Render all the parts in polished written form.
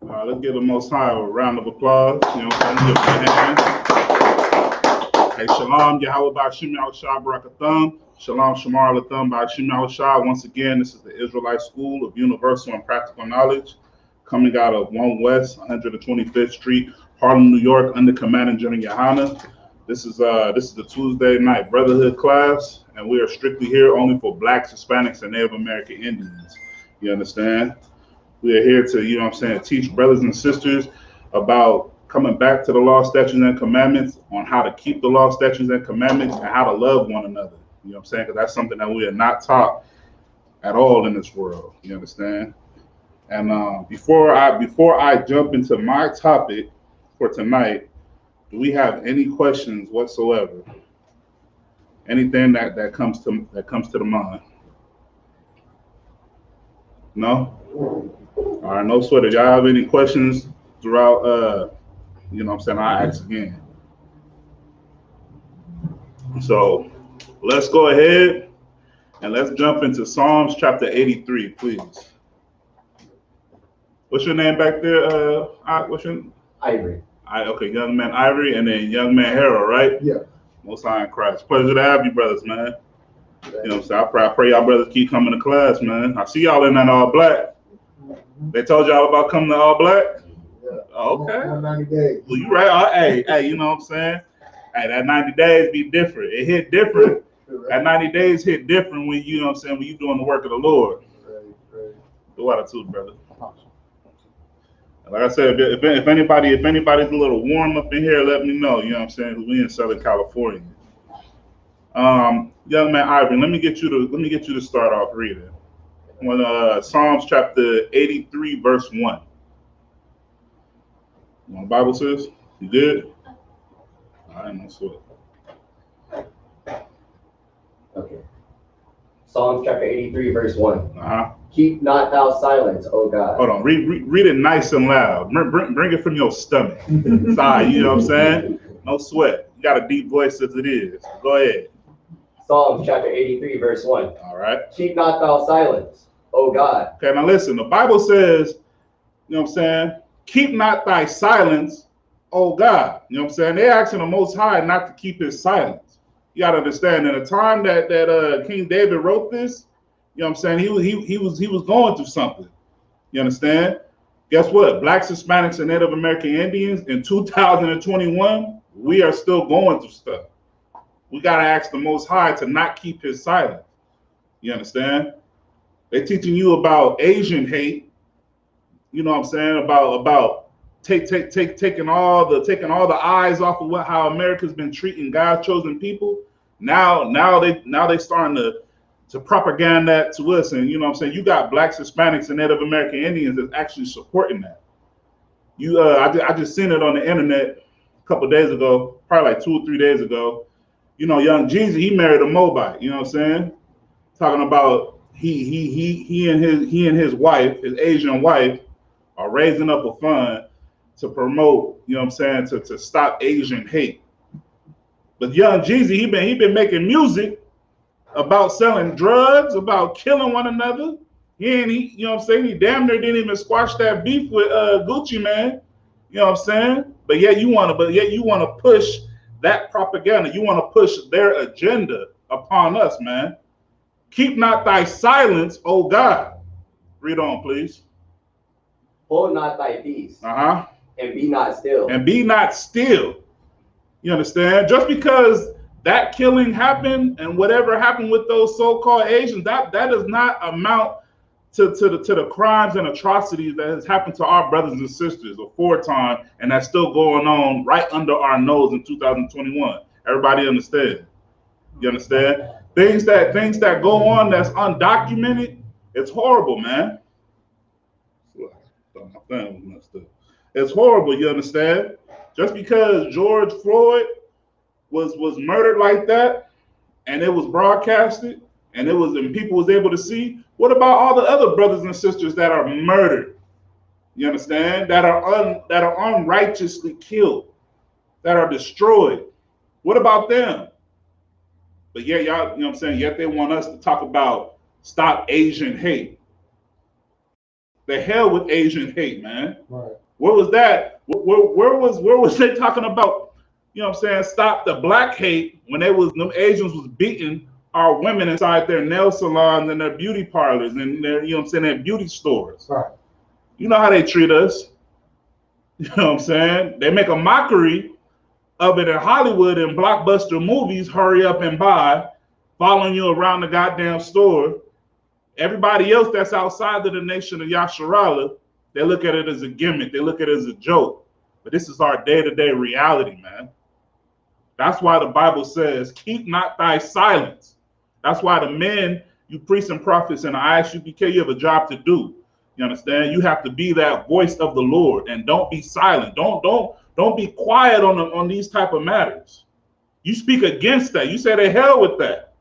Let's give the Most High a round of applause. You know what I'm saying? Give him a hand. Hey, Shalom, Yahweh Ba'ashim Yahushua Barakatham. Shalom, Shamar Latham Ba'ashim Yahushua. Once again, this is the Israelite School of Universal and Practical Knowledge, coming out of 1 West 125th Street, Harlem, New York, under Command and General Yohana. This is the Tuesday night Brotherhood class, and we are strictly here only for Blacks, Hispanics, and Native American Indians. You understand? We are here to, you know what I'm saying, teach brothers and sisters about coming back to the law, statutes, and commandments, on how to keep the law, statutes, and commandments, and how to love one another. You know what I'm saying? Because that's something that we are not taught at all in this world. You understand? And before I jump into my topic for tonight, do we have any questions whatsoever? Anything that comes to the mind? No? All right, no sweat. If y'all have any questions throughout, you know what I'm saying, I'll ask again. So let's go ahead and let's jump into Psalms chapter 83, please. What's your name back there? What's your Ivory. Okay, young man Ivory, and then young man Harold, right? Yeah. Most High in Christ. Pleasure to have you, brothers, man. You know what I'm saying? I pray y'all brothers keep coming to class, man. I see y'all in that all black. They told y'all about coming to all black? Yeah. Okay. 90 days. Well, you right. Hey, you know what I'm saying? Hey, that 90 days be different. It hit different. That 90 days hit different when you know what I'm saying, when you doing the work of the Lord. Right. The water too, brother. Like I said, if anybody's a little warm up in here, let me know. You know what I'm saying? We in Southern California. Young man Ivan, let me get you to start off reading. Psalms chapter 83, verse 1. You know what the Bible says? You good? All right, no sweat. Okay. Psalms chapter 83, verse 1. Uh-huh. Keep not thou silence, O God. Hold on, read it nice and loud. Bring it from your stomach. Sorry, you know what I'm saying? No sweat. You got a deep voice as it is. Go ahead. Psalms chapter 83, verse 1. All right. Keep not thou silence, O God. Okay, now listen. The Bible says, you know what I'm saying? Keep not thy silence, O God. You know what I'm saying? They're asking the Most High not to keep his silence. You got to understand, in the time that King David wrote this, you know what I'm saying, he was going through something. You understand? Guess what? Blacks, Hispanics, and Native American Indians in 2021, we are still going through stuff. We got to ask the Most High to not keep his silence. You understand? They're teaching you about Asian hate. You know what I'm saying? About taking all the eyes off of how America's been treating God's chosen people. Now they starting to propaganda that to us, and you know what I'm saying. You got Blacks, Hispanics, and Native American Indians that's actually supporting that. I just seen it on the internet a couple days ago, probably like 2 or 3 days ago. You know, young Jeezy, he married a Moabite. You know what I'm saying? Talking about he and his wife, his Asian wife, are raising up a fund to promote, you know what I'm saying, to stop Asian hate. But young Jeezy, he been making music about selling drugs, about killing one another. He you know what I'm saying, he damn near didn't even squash that beef with Gucci Mane. You know what I'm saying? But yet you want to push that propaganda. You want to push their agenda upon us, man. Keep not thy silence, O God. Read on, please. Hold not thy peace. Uh-huh. And be not still. And be not still. You understand? Just because that killing happened and whatever happened with those so-called Asians, that does not amount to the crimes and atrocities that has happened to our brothers and sisters aforetime, and that's still going on right under our nose in 2021. Everybody understand? You understand? Things that go on that's undocumented, it's horrible, man. It's horrible, you understand? Just because George Floyd was murdered like that, and it was broadcasted, and people was able to see. What about all the other brothers and sisters that are murdered? You understand? That are unrighteously killed, that are destroyed. What about them? But yeah, y'all, you know what I'm saying? Yet they want us to talk about stop Asian hate. The hell with Asian hate, man. Right. Where was that? Where was they talking about? You know what I'm saying? Stop the black hate when them Asians was beating our women inside their nail salons and their beauty parlors and their, you know what I'm saying, their beauty stores. Right. You know how they treat us. You know what I'm saying? They make a mockery of it in Hollywood and blockbuster movies, hurry up and buy, following you around the goddamn store. Everybody else that's outside of the nation of Yasharala, they look at it as a gimmick. They look at it as a joke. But this is our day-to-day reality, man. That's why the Bible says, keep not thy silence. That's why the men, you priests and prophets in the ISUPK, you have a job to do. You understand? You have to be that voice of the Lord, and don't be silent. Don't be quiet on these type of matters. You speak against that. You say the hell with that.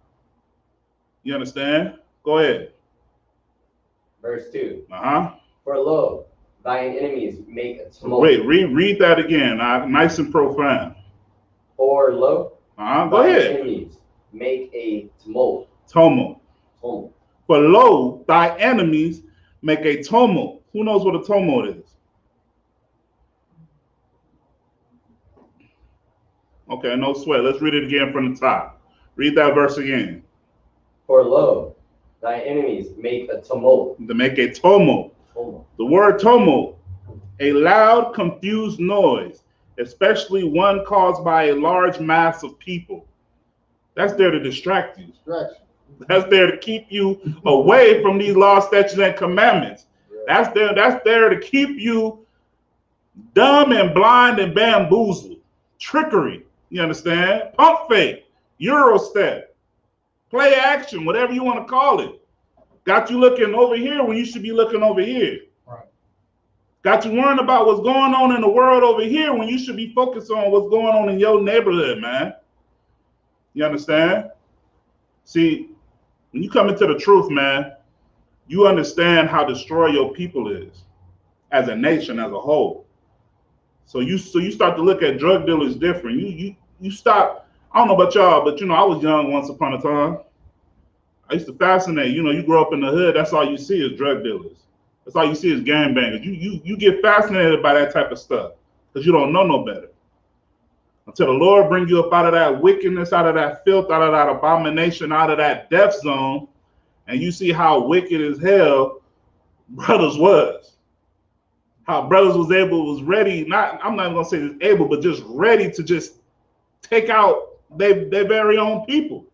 You understand? Go ahead. Verse 2. Uh-huh. For lo, thine enemies make a tumult. Wait, read that again. Nice and profound. For lo, Go thine ahead. enemies make a tumult. Tumult. Tumult. For lo, thy enemies make a tumult. Who knows what a tumult is? Okay, no sweat. Let's read it again from the top. Read that verse again. For lo, thy enemies make a tumult. To make a tumult. Tumult. The word tumult, a loud, confused noise, especially one caused by a large mass of people. That's there to distract you. Distraction. That's there to keep you away from these laws, statutes, and commandments. Yeah. That's there to keep you dumb and blind and bamboozled. Trickery, you understand? Pump fake, Eurostep, play action, whatever you want to call it. Got you looking over here when you should be looking over here. Right. Got you worrying about what's going on in the world over here when you should be focused on what's going on in your neighborhood, man. You understand? See, when you come into the truth, man, you understand how destroy your people is as a nation, as a whole. So you start to look at drug dealers different. You stop. I don't know about y'all, but I was young once upon a time. I used to fascinate. You grow up in the hood. That's all you see is drug dealers. That's all you see is gangbangers. You get fascinated by that type of stuff because you don't know no better. Until the Lord bring you up out of that wickedness, out of that filth, out of that abomination, out of that death zone, and you see how wicked as hell brothers was. How brothers was ready, I'm not gonna say able, but just ready to just take out their very own people.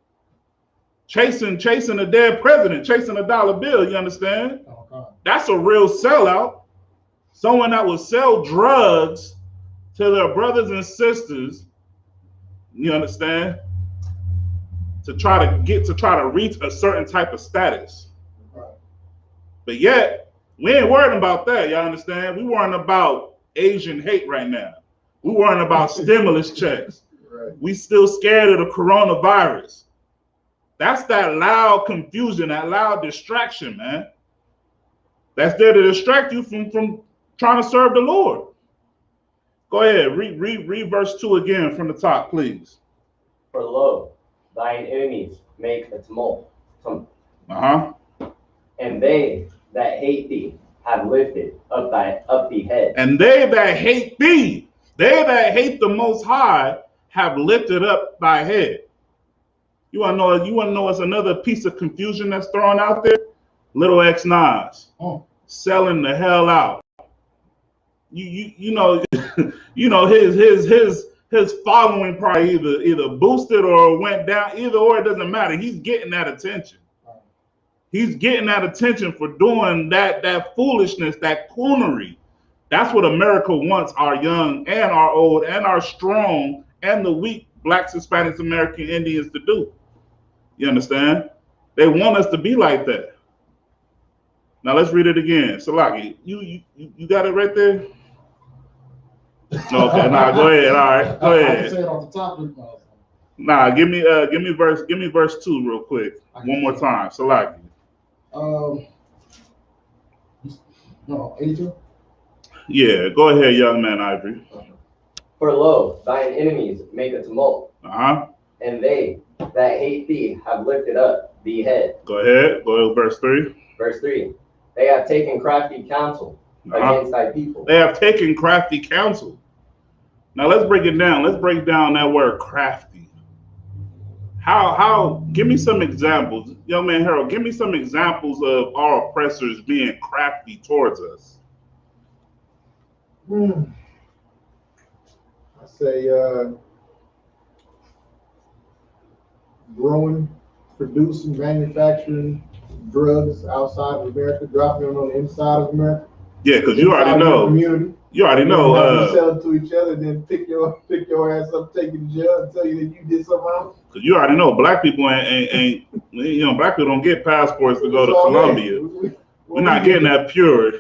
Chasing a dead president, chasing a dollar bill, you understand? Okay. That's a real sellout. Someone that will sell drugs to their brothers and sisters, you understand, to try to reach a certain type of status. Right. But yet, we ain't worrying about that, y'all understand? We worrying about Asian hate right now. We worrying about stimulus checks. Right. We still scared of the coronavirus. That's that loud confusion, that loud distraction, man. That's there to distract you from trying to serve the Lord. Go ahead, read verse 2 again from the top, please. For lo, thine enemies make a tumult. Uh-huh. And they that hate thee have lifted up the head. And they that hate thee, they that hate the Most High, have lifted up thy head. You want to know it's another piece of confusion that's thrown out there? Little X Nas selling the hell out. You know his following probably either boosted or went down. Either or, it doesn't matter. He's getting that attention. He's getting that attention for doing that foolishness, that coonery. That's what America wants our young and our old and our strong and the weak Blacks, Hispanics, American Indians to do. You understand? They want us to be like that. Now let's read it again. Salaki, you got it right there? Okay, nah, go ahead. All right, go ahead. I say it off the top. Nah, give me verse 2 real quick. One more time. Salaki. No, 82? Yeah, go ahead, young man Ivory. For lo, thine enemies make a tumult. Uh-huh. And they that hate thee have lifted up the head. Go ahead, verse 3. Verse 3. They have taken crafty counsel against thy people. They have taken crafty counsel. Now let's break it down. Let's break down that word crafty. How? Give me some examples, young man Harold. Give me some examples of our oppressors being crafty towards us. I say growing, producing, manufacturing drugs outside of America, dropping them on the inside of America. Yeah, because you already know. Community. You already know. Sell it to each other, then pick your ass up, take you to jail, and tell you that you did something wrong. Because you already know, black people ain't black people don't get passports to go to Colombia. We're not getting that pure.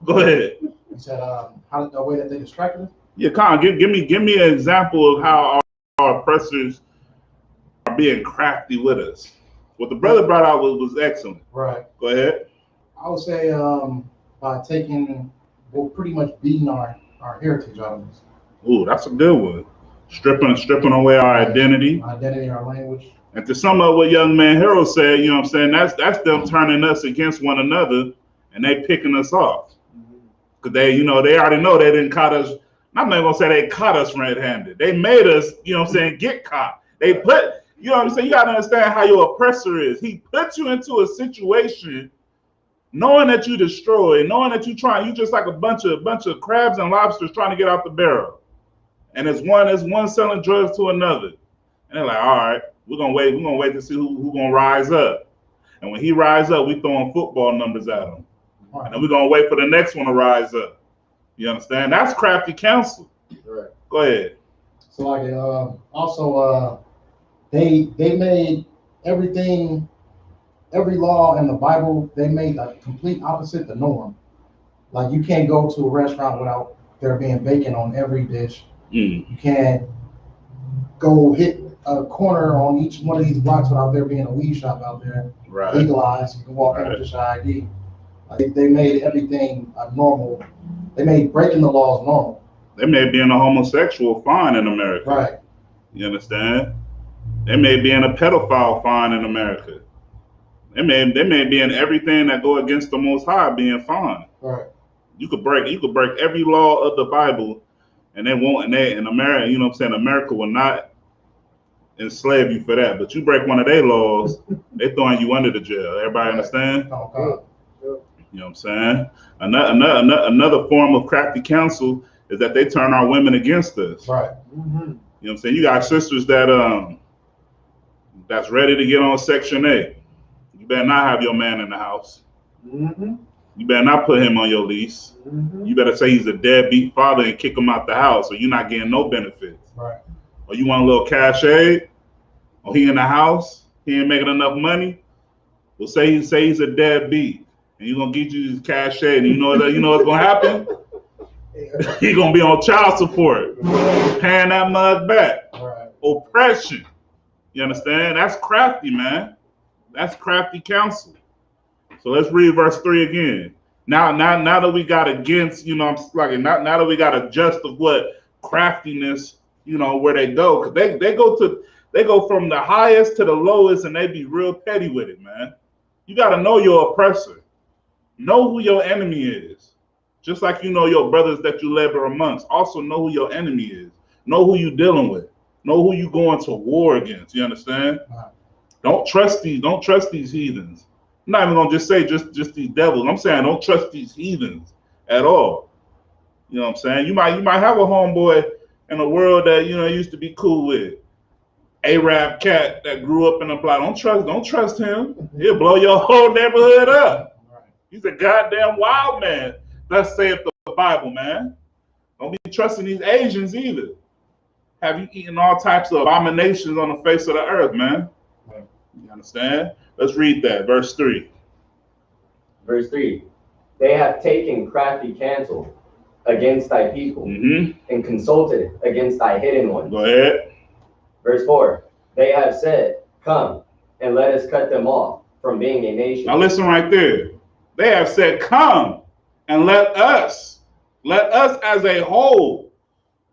Go ahead. You said how the way that they distracted us? Yeah, Con, give me an example of how our oppressors are being crafty with us. What the brother brought out was excellent. Right. Go ahead. I would say by taking, well, pretty much beating our heritage out of us. Ooh, that's a good one. Stripping away our identity. Identity, our language. And to sum up what young man Harold said, you know what I'm saying, that's them turning us against one another and they picking us off. Because they already know they didn't caught us. I'm not gonna say they caught us red-handed. They made us, you know what I'm saying, get caught. They put, you know what I'm saying, you gotta understand how your oppressor is. He puts you into a situation knowing that you destroy, knowing that you just like a bunch of crabs and lobsters trying to get out the barrel. And it's one selling drugs to another. And they're like, all right, we're gonna wait to see who gonna rise up. And when he rise up, we throwing football numbers at him. And then we're gonna wait for the next one to rise up. You understand? That's crafty counsel. Right. Go ahead. So like also they made everything, every law in the Bible, they made a complete opposite the norm. Like you can't go to a restaurant without there being bacon on every dish. Mm. You can't go hit a corner on each one of these blocks without there being a weed shop out there. Right. Legalized. You can walk in with just your ID. Like they made everything normal. They made breaking the laws normal. They may be in a homosexual fine in America. Right. You understand? They may be in a pedophile fine in America. They may be in everything that go against the Most High being fine. Right. You could break every law of the Bible, and they won't. And in America, you know what I'm saying, America will not enslave you for that. But you break one of their laws, they throwing you under the jail. Everybody understand? Okay. You know what I'm saying? Another form of crafty counsel is that they turn our women against us. Right. Mm-hmm. You know what I'm saying? You got sisters that's ready to get on Section 8. You better not have your man in the house. Mm-hmm. You better not put him on your lease. Mm-hmm. You better say he's a deadbeat father and kick him out the house, or you're not getting no benefits. Right. Or you want a little cash aid? Or he in the house, he ain't making enough money? Well, say he's a deadbeat, and you're gonna get you his cash aid, and you know what's gonna happen? He gonna be on child support, paying that mug back. Right. Oppression. You understand? That's crafty, man. That's crafty counsel. So let's read verse 3 again. Now that we got against, now that we got a just of what craftiness, where they go, because they go from the highest to the lowest, and they be real petty with it, man. You got to know your oppressor. Know who your enemy is. Just like you know your brothers that you labor amongst. Also know who your enemy is. Know who you dealing with. Know who you going to war against. You understand? Right. Don't trust these heathens. I'm not even gonna just say just these devils. I'm saying don't trust these heathens at all. You know what I'm saying? You might have a homeboy in the world that used to be cool with. Arab cat that grew up in the block. Don't trust him. He'll blow your whole neighborhood up. Right. He's a goddamn wild man. Thus saith the Bible, man. Don't be trusting these Asians either. Have you eaten all types of abominations on the face of the earth, man? You understand? Let's read that. Verse 3. Verse 3. They have taken crafty counsel against thy people, and consulted against thy hidden ones. Go ahead. Verse 4. They have said, come, and let us cut them off from being a nation. Now listen right there. They have said, come, and let us as a whole.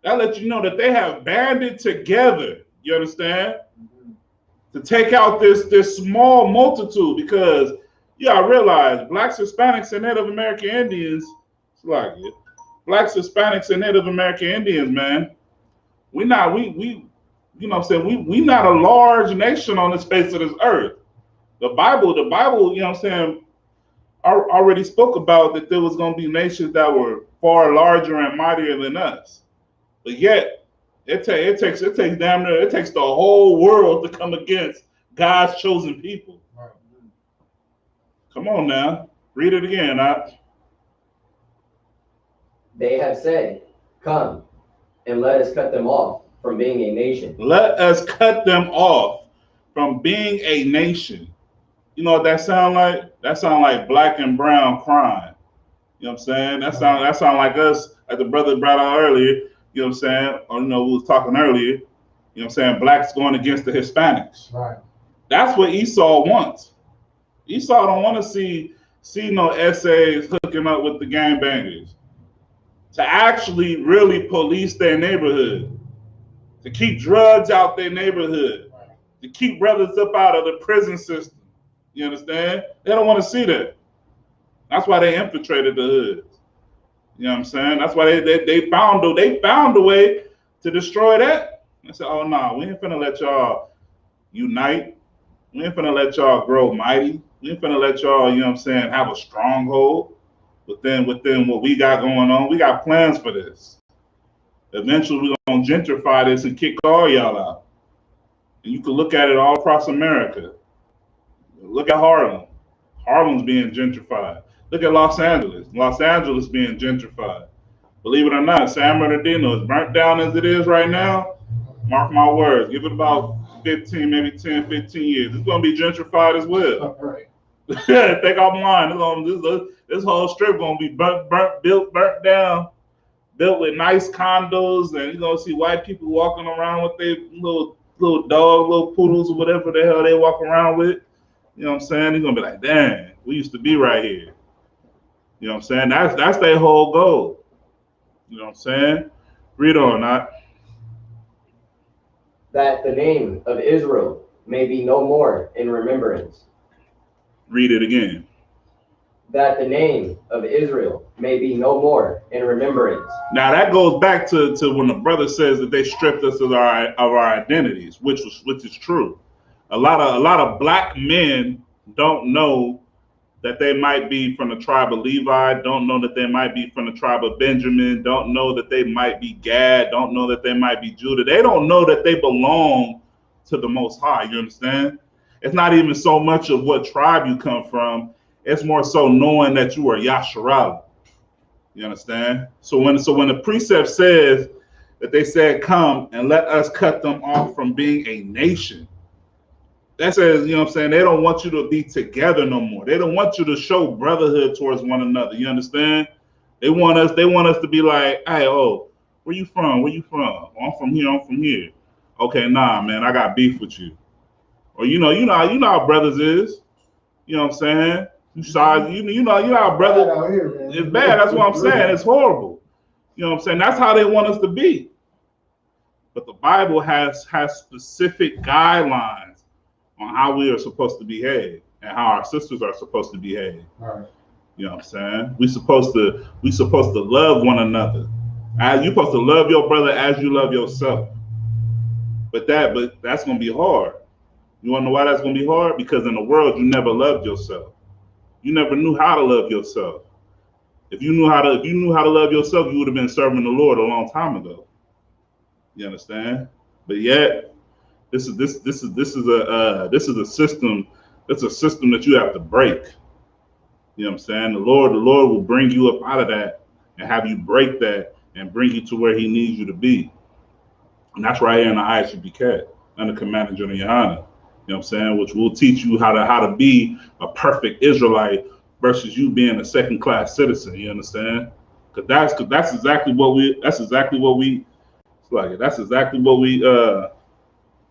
That lets you know that they have banded together. You understand? To take out this small multitude, because You gotta realize blacks, Hispanics, and Native American Indians, it's like it. Blacks, Hispanics, and Native American Indians, man. We not we you know what I'm saying, we not a large nation on the face of this earth. The Bible, you know what I'm saying, already spoke about that there was gonna be nations that were far larger and mightier than us. But yet, it takes damn near, it takes the whole world to come against God's chosen people. Right. Come on now, read it again. They have said, "Come, and let us cut them off from being a nation." Let us cut them off from being a nation. You know what that sound like? That sound like black and brown crime. You know what I'm saying? That sound like us, like the brother brought out earlier. You know what I'm saying? Or we was talking earlier. You know what I'm saying? Blacks going against the Hispanics. Right. That's what Esau wants. Esau don't want to see no essays hooking up with the gangbangers. To actually really police their neighborhood, to keep drugs out their neighborhood, to keep brothers up out of the prison system. You understand? They don't want to see that. That's why they infiltrated the hoods. You know what I'm saying? That's why they found a way to destroy that. They said, oh no, we ain't finna let y'all unite. We ain't finna let y'all grow mighty. We ain't finna let y'all, you know what I'm saying, have a stronghold within what we got going on. We got plans for this. Eventually we're gonna gentrify this and kick all y'all out. And you can look at it all across America. Look at Harlem. Harlem's being gentrified. Look at Los Angeles. Los Angeles being gentrified. Believe it or not, San Bernardino is burnt down as it is right now. Mark my words. Give it about 15, maybe 10, 15 years. It's going to be gentrified as well. Right. Think I'm lying. This whole strip going to be burnt down, built with nice condos, and you're going to see white people walking around with their little dog, little poodles, or whatever the hell they walk around with. You know what I'm saying? They're going to be like, dang, we used to be right here. You know what I'm saying? That's their whole goal. You know what I'm saying? Read on, not. That the name of Israel may be no more in remembrance. Read it again. That the name of Israel may be no more in remembrance. Now that goes back to when the brother says that they stripped us of our identities, which is true. A lot of black men don't know that they might be from the tribe of Levi, don't know that they might be from the tribe of Benjamin, don't know that they might be Gad, don't know that they might be Judah. They don't know that they belong to the Most High, you understand? It's not even so much of what tribe you come from, it's more so knowing that you are Yasharala. You understand? So when the precept says that they said, come and let us cut them off from being a nation, that says, you know what I'm saying, they don't want you to be together no more. They don't want you to show brotherhood towards one another. You understand? They want us to be like, hey, oh, where you from? Where you from? Oh, I'm from here. Okay, nah, man, I got beef with you. Or you know how brothers is. You know what I'm saying? You know how brothers out here, man. It's bad. That's what I'm saying. It's horrible. You know what I'm saying? That's how they want us to be. But the Bible has specific guidelines on how we are supposed to behave and how our sisters are supposed to behave. All right. You know what I'm saying? We supposed to love one another. You're supposed to love your brother as you love yourself. But that's gonna be hard. You wanna know why that's gonna be hard? Because in the world you never loved yourself. You never knew how to love yourself. If you knew how to love yourself, you would have been serving the Lord a long time ago. You understand? But yet, this is a system. It's a system that you have to break. You know what I'm saying? The Lord will bring you up out of that and have you break that and bring you to where He needs you to be. And that's right here in the ISUPK under Commander General Yohana. You know what I'm saying? Which will teach you how to be a perfect Israelite versus you being a second-class citizen. You understand? Because that's exactly what we are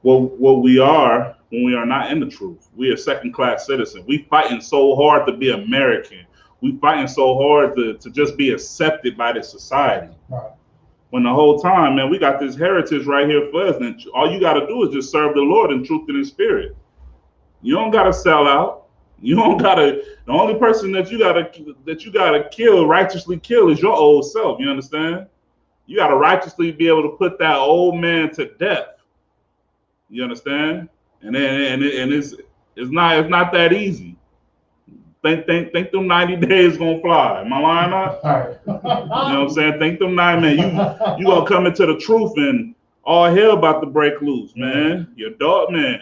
when we are not in the truth. We are second-class citizens. We fighting so hard to be American. We fighting so hard to just be accepted by the society. Right. When the whole time, man, we got this heritage right here for us, and all you got to do is just serve the Lord in truth and in spirit. You don't got to sell out. You don't gotta. The only person that you gotta kill, righteously kill, is your old self. You understand? You gotta righteously be able to put that old man to death. You understand? And it's not that easy. Think them 90 days gonna fly. Am I lying up? All right. You know what I'm saying? Think them 9 man. You gonna come into the truth and all hell about to break loose, man. Your dog, man.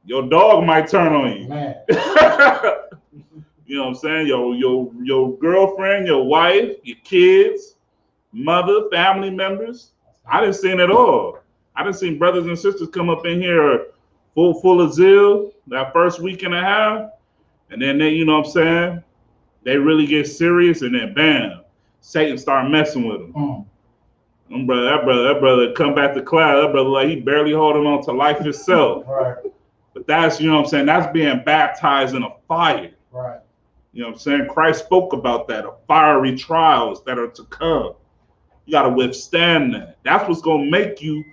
Your dog might turn on you. Man. You know what I'm saying? Your girlfriend, your wife, your kids, mother, family members. I done seen it all. I done seen brothers and sisters come up in here full of zeal that first week and a half, and then they, you know what I'm saying, they really get serious, and then bam, Satan start messing with them. That brother come back to class. That brother, like, he barely holding on to life itself. Right. But that's, you know what I'm saying, that's being baptized in a fire. Right. You know what I'm saying? Christ spoke about that, of fiery trials that are to come. You got to withstand that. That's what's going to make you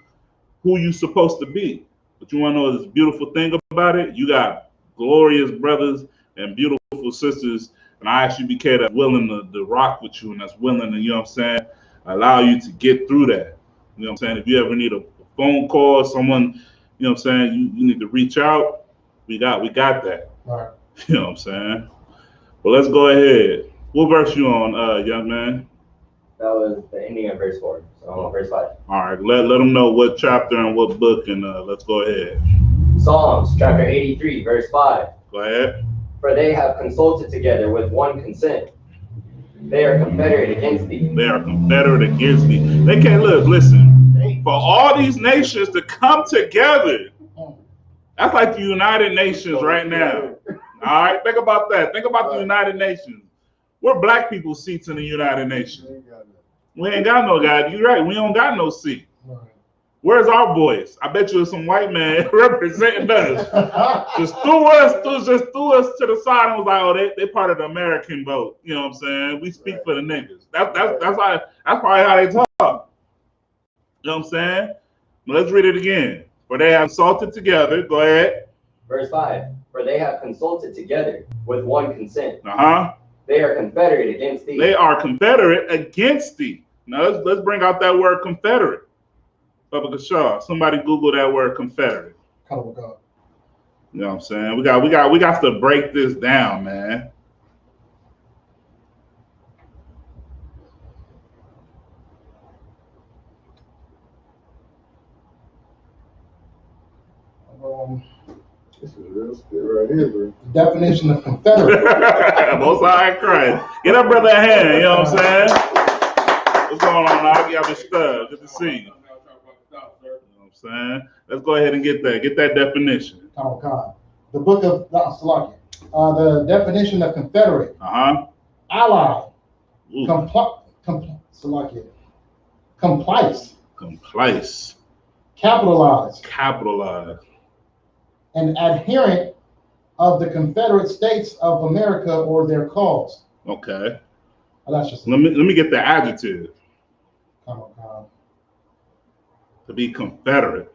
who you supposed to be. But you want to know this beautiful thing about it? You got glorious brothers and beautiful sisters, and I actually became that's willing to rock with you, and that's willing to, you know what I'm saying, allow you to get through that. You know what I'm saying? If you ever need a phone call, someone, you know what I'm saying, you need to reach out, we got that. Right. You know what I'm saying? Well, let's go ahead. What verse you on, young man? That was the ending of verse 4. So I'm on verse 5. All right, let them know what chapter and what book, and let's go ahead. Psalms chapter 83, verse 5. Go ahead. For they have consulted together with one consent. They are confederate against thee. They are confederate against thee. They can't listen. For all these nations to come together, that's like the United Nations right now. All right, think about that. Think about the United Nations. We're black people's seats in the United Nations. We ain't got no guy. You're right. We don't got no seat. Where's our voice? I bet you there's some white man representing us. Just threw us to the side and was like, oh, they part of the American vote. You know what I'm saying? We speak for the niggas. That's probably how they talk. You know what I'm saying? But let's read it again. For they have consulted together. Go ahead. Verse 5. For they have consulted together with one consent. Uh-huh. They are confederate against thee. They are confederate against thee. Now let's bring out that word confederate. Baba Kashar, somebody Google that word confederate. You know what I'm saying? We got to break this down, man. This is real shit right here, bro. Definition of confederate. Most High Christ. Get that brother a hand, you know what I'm saying? What's going on, I'll give you stuff. Good to see you. You know what I'm saying? Let's go ahead and get that definition. Oh, God. The book of the definition of confederate. Uh-huh. Ally. Complice. Complice. Capitalize. An adherent of the Confederate States of America or their cause. Okay. Well, that's just let me get the adjective. To be Confederate.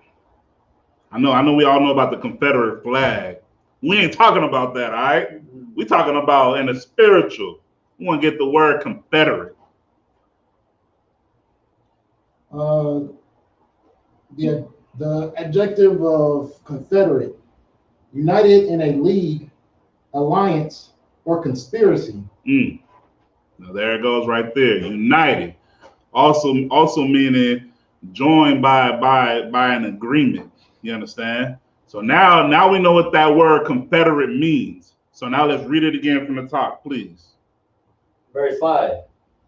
I know we all know about the Confederate flag. We ain't talking about that, all right? We talking about in the spiritual. We want to get the word Confederate. The adjective of confederate, united in a league, alliance, or conspiracy. Now there it goes right there. United. Also meaning joined by an agreement. You understand? So now we know what that word confederate means. So now let's read it again from the top, please. Verse 5.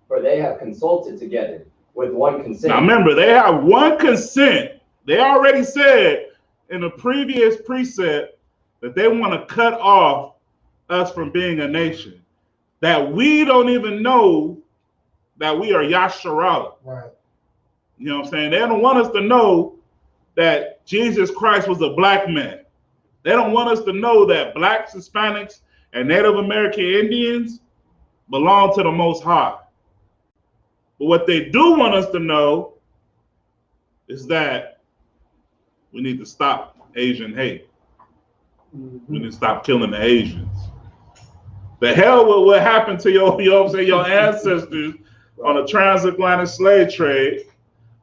For they have consulted together with one consent. Now remember, they have one consent. They already said in the previous precept that they want to cut off us from being a nation. That we don't even know that we are Yasharala. Right. You know what I'm saying? They don't want us to know that Jesus Christ was a black man. They don't want us to know that blacks, Hispanics, and Native American Indians belong to the Most High. But what they do want us to know is that we need to stop Asian hate. We need to stop killing the Asians. The hell with what happened to your, you know what I'm saying, your ancestors on the transatlantic slave trade,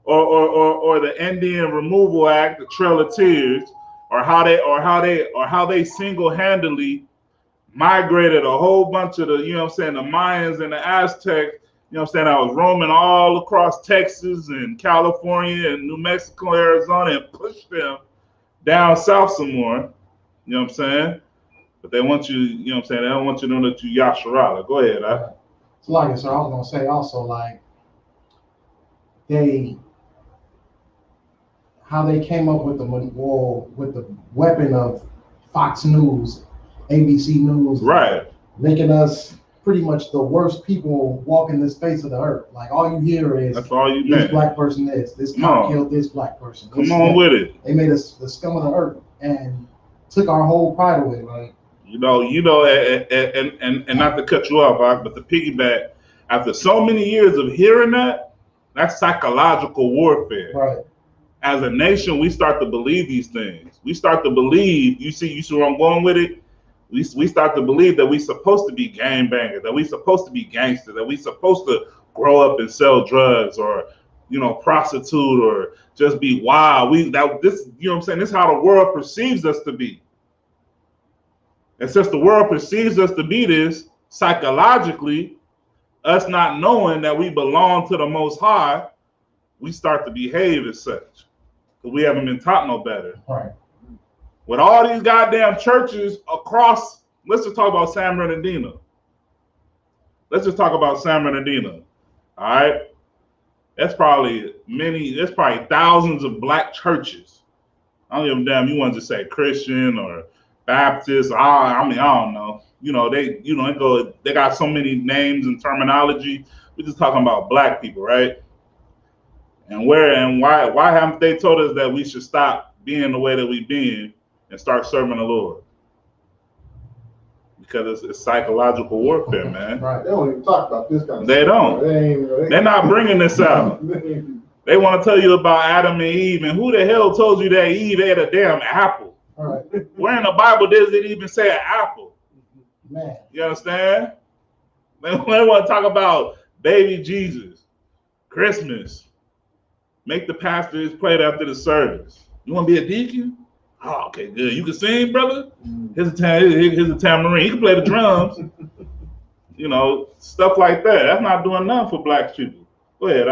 or the Indian Removal Act, the Trail of Tears, or how they single-handedly migrated a whole bunch of the, you know what I'm saying, the Mayans and the Aztecs, you know what I'm saying, I was roaming all across Texas and California and New Mexico, Arizona, and pushed them down south some more, you know what I'm saying? But they want you, you know what I'm saying, they don't want you to know that you Yasharala. Go ahead, huh? So like I said, I was gonna say also, like, how they came up with the weapon of Fox News, ABC News, right, making us pretty much the worst people walking this face of the earth. Like, all you hear is, that's all you this meant. black person is, this cop killed this black person. Come on with it. They made us the scum of the earth and took our whole pride away, right? You know, and not to cut you off, but the piggyback, after so many years of hearing that, that's psychological warfare. Right. As a nation, we start to believe these things. We start to believe, you see where I'm going with it? We start to believe that we're supposed to be gangbangers, that we're supposed to be gangsters, that we're supposed to grow up and sell drugs, or, you know, prostitute, or just be wild. You know what I'm saying? This is how the world perceives us to be. And since the world perceives us to be this, psychologically, us not knowing that we belong to the Most High, we start to behave as such. Because we haven't been taught no better. Right. With all these goddamn churches across, let's just talk about San Bernardino. Let's just talk about San Bernardino. All right? That's probably thousands of black churches. I don't give a damn, you want to say Christian or Baptist. I don't know. You know, they got so many names and terminology. We're just talking about black people, right? And why haven't they told us that we should stop being the way that we been and start serving the Lord? Because it's psychological warfare, man. Right. They don't even talk about this kind of They stuff. don't. They're not bringing this out. They want to tell you about Adam and Eve, and who the hell told you that Eve ate a damn apple? All right. Where in the Bible does it even say an apple? Man. You understand? They want to talk about baby Jesus, Christmas. Make the pastors play it after the service. You want to be a deacon? Oh, okay, good. You can sing, brother? Here's a tambourine. You can play the drums. You know, stuff like that. That's not doing nothing for black people. Go ahead,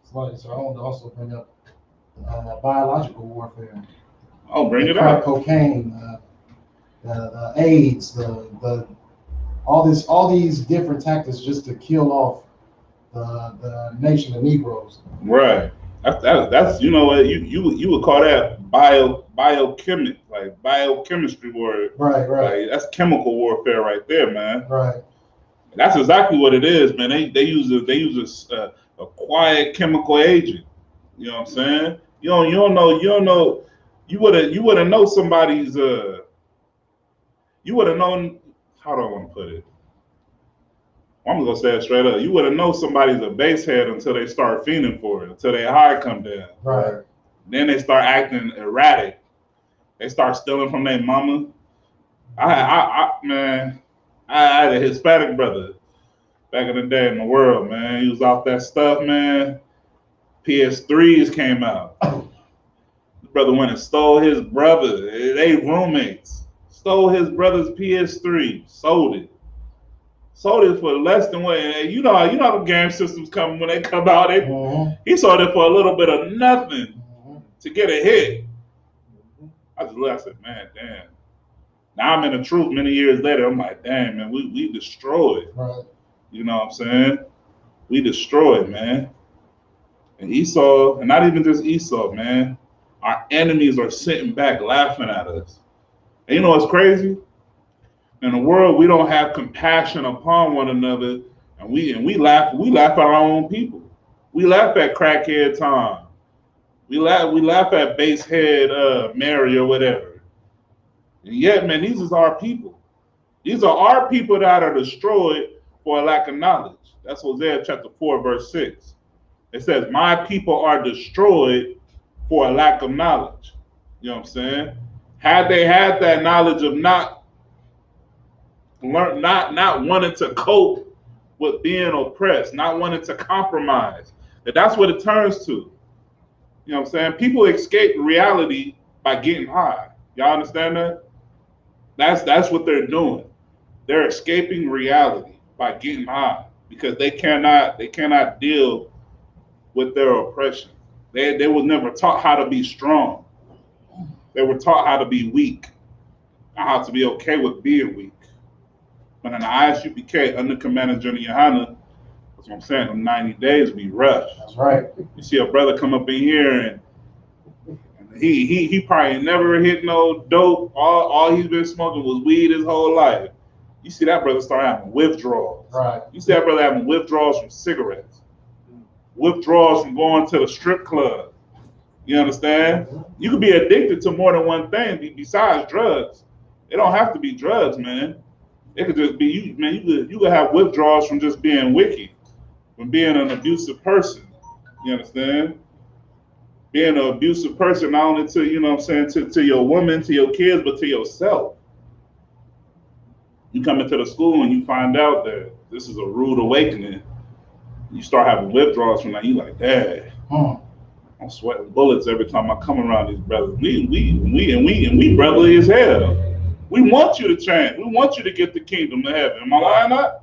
So I want to also bring up biological warfare. Oh, bring it crack up. Cocaine, the AIDS, all these different tactics just to kill off the nation of Negroes. Right. That's you know what you would call that biochemistry warfare. Right. Like, that's chemical warfare right there, man. Right. That's exactly what it is, man. They use a quiet chemical agent. You know what I'm saying? You don't know. You would have known somebody's. You would have known. How do I want to put it? I'm gonna say it straight up. You would have known somebody's a basehead until they start fiending for it, until their high come down. Right. Then they start acting erratic. They start stealing from their mama. Man, I had a Hispanic brother back in the day in the world, man. He was off that stuff, man. PS3s came out. The brother went and stole his brother. They roommates. Stole his brother's PS3. Sold it for less than what, you know the game systems come when they come out. He sold it for a little bit of nothing to get a hit. I said, man, damn. Now I'm in the truth many years later. I'm like, damn, man, we destroyed. Right. You know what I'm saying? We destroyed, man. And Esau, and not even just Esau, man. Our enemies are sitting back laughing at us. And you know what's crazy? In the world, we don't have compassion upon one another, and we laugh at our own people. We laugh at crackhead Tom. We laugh at basehead Mary or whatever. And yet, man, these is our people. These are our people that are destroyed for a lack of knowledge. That's Hosea chapter 4, verse 6. It says, my people are destroyed for a lack of knowledge. You know what I'm saying? Had they had that knowledge of not wanting to cope with being oppressed, not wanting to compromise, that's what it turns to. You know what I'm saying? People escape reality by getting high. Y'all understand that? That's what they're doing. They're escaping reality by getting high because they cannot deal with their oppression. They were never taught how to be strong. They were taught how to be weak, how to be okay with being weak. But in the ISUPK, under Commander General Yohana, that's what I'm saying, in 90 days we rush. That's right. You see a brother come up in here and he probably never hit no dope. All he's been smoking was weed his whole life. You see that brother start having withdrawals. Right. You see that brother having withdrawals from cigarettes, withdrawals from going to the strip club. You understand? You could be addicted to more than one thing besides drugs. It don't have to be drugs, man. It could just be you, man. You could have withdrawals from just being wicked, from being an abusive person. You understand? Being an abusive person, not only to, you know what I'm saying, to your woman, to your kids, but to yourself. You come into the school and you find out that this is a rude awakening. You start having withdrawals from that. You like, Dad, I'm sweating bullets every time I come around these brothers. We brotherly as hell. We want you to change. We want you to get the kingdom of heaven. Am I lying not?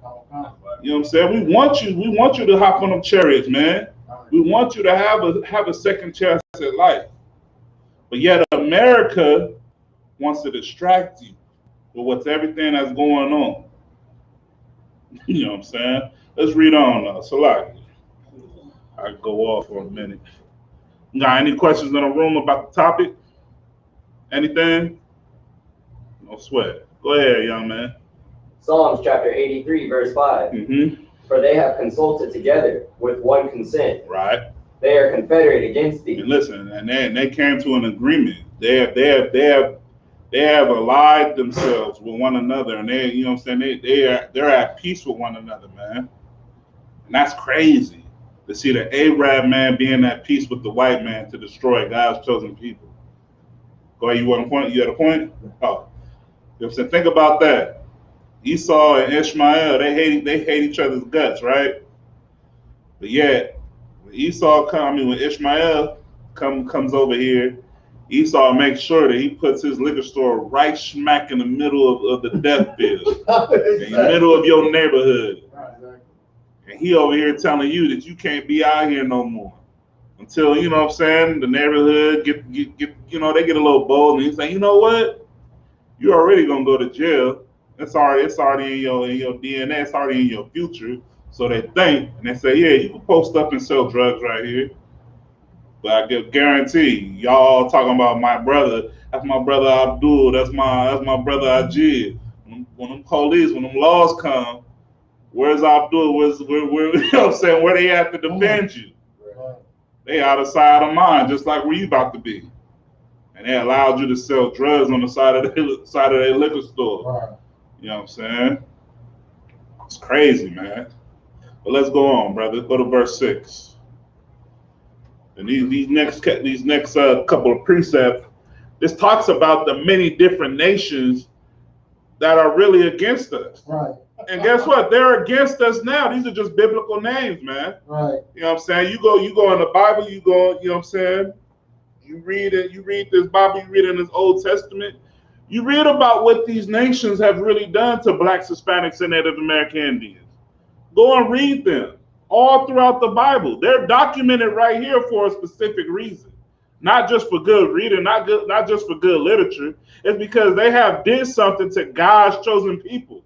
You know what I'm saying? We want you to hop on them chariots, man. We want you to have a second chance at life. But yet America wants to distract you with what's everything that's going on. You know what I'm saying? Let's read on now. Salaki. I go off for a minute. Got any questions in the room about the topic? Anything? No sweat. Go ahead, young man. Psalms chapter 83, verse 5. Mm-hmm. For they have consulted together with one consent. Right. They are confederate against thee. And listen, and they came to an agreement. They have allied themselves with one another, and they, you know what I'm saying, they're at peace with one another, man. And that's crazy to see the Arab man being at peace with the white man to destroy God's chosen people. Go ahead, you want a point? You had a point? Oh, you know what I'm saying? Think about that. Esau and Ishmael, they hate each other's guts, right? But yet, when Ishmael comes over here, Esau makes sure that he puts his liquor store right smack in the middle of the death field, in the middle of your neighborhood. And he over here telling you that you can't be out here no more. Until, you know what I'm saying, the neighborhood get you know, they get a little bold and he say, you know what? You're already gonna go to jail. It's already in your DNA, it's already in your future. So they think and they say, yeah, you can post up and sell drugs right here. But I guarantee y'all talking about my brother. That's my brother Abdul. That's my brother Ajid. When them police, when them laws come, where's Abdul? Where you know what I'm saying? Where they have to defend you? They out of sight, out of mind, just like where you about to be. And they allowed you to sell drugs on the side of their liquor store. Right. You know what I'm saying? It's crazy, man. But let's go on, brother. Go to verse 6. And these next couple of precepts, this talks about the many different nations that are really against us. Right. And guess what? They're against us now. These are just biblical names, man. Right. You know what I'm saying? You go in the Bible, you know what I'm saying? You read it, you read this Bible, you read it in this Old Testament. You read about what these nations have really done to blacks, Hispanics, and Native American Indians. Go and read them all throughout the Bible. They're documented right here for a specific reason. Not just for good reading, not just for good literature. It's because they have did something to God's chosen people.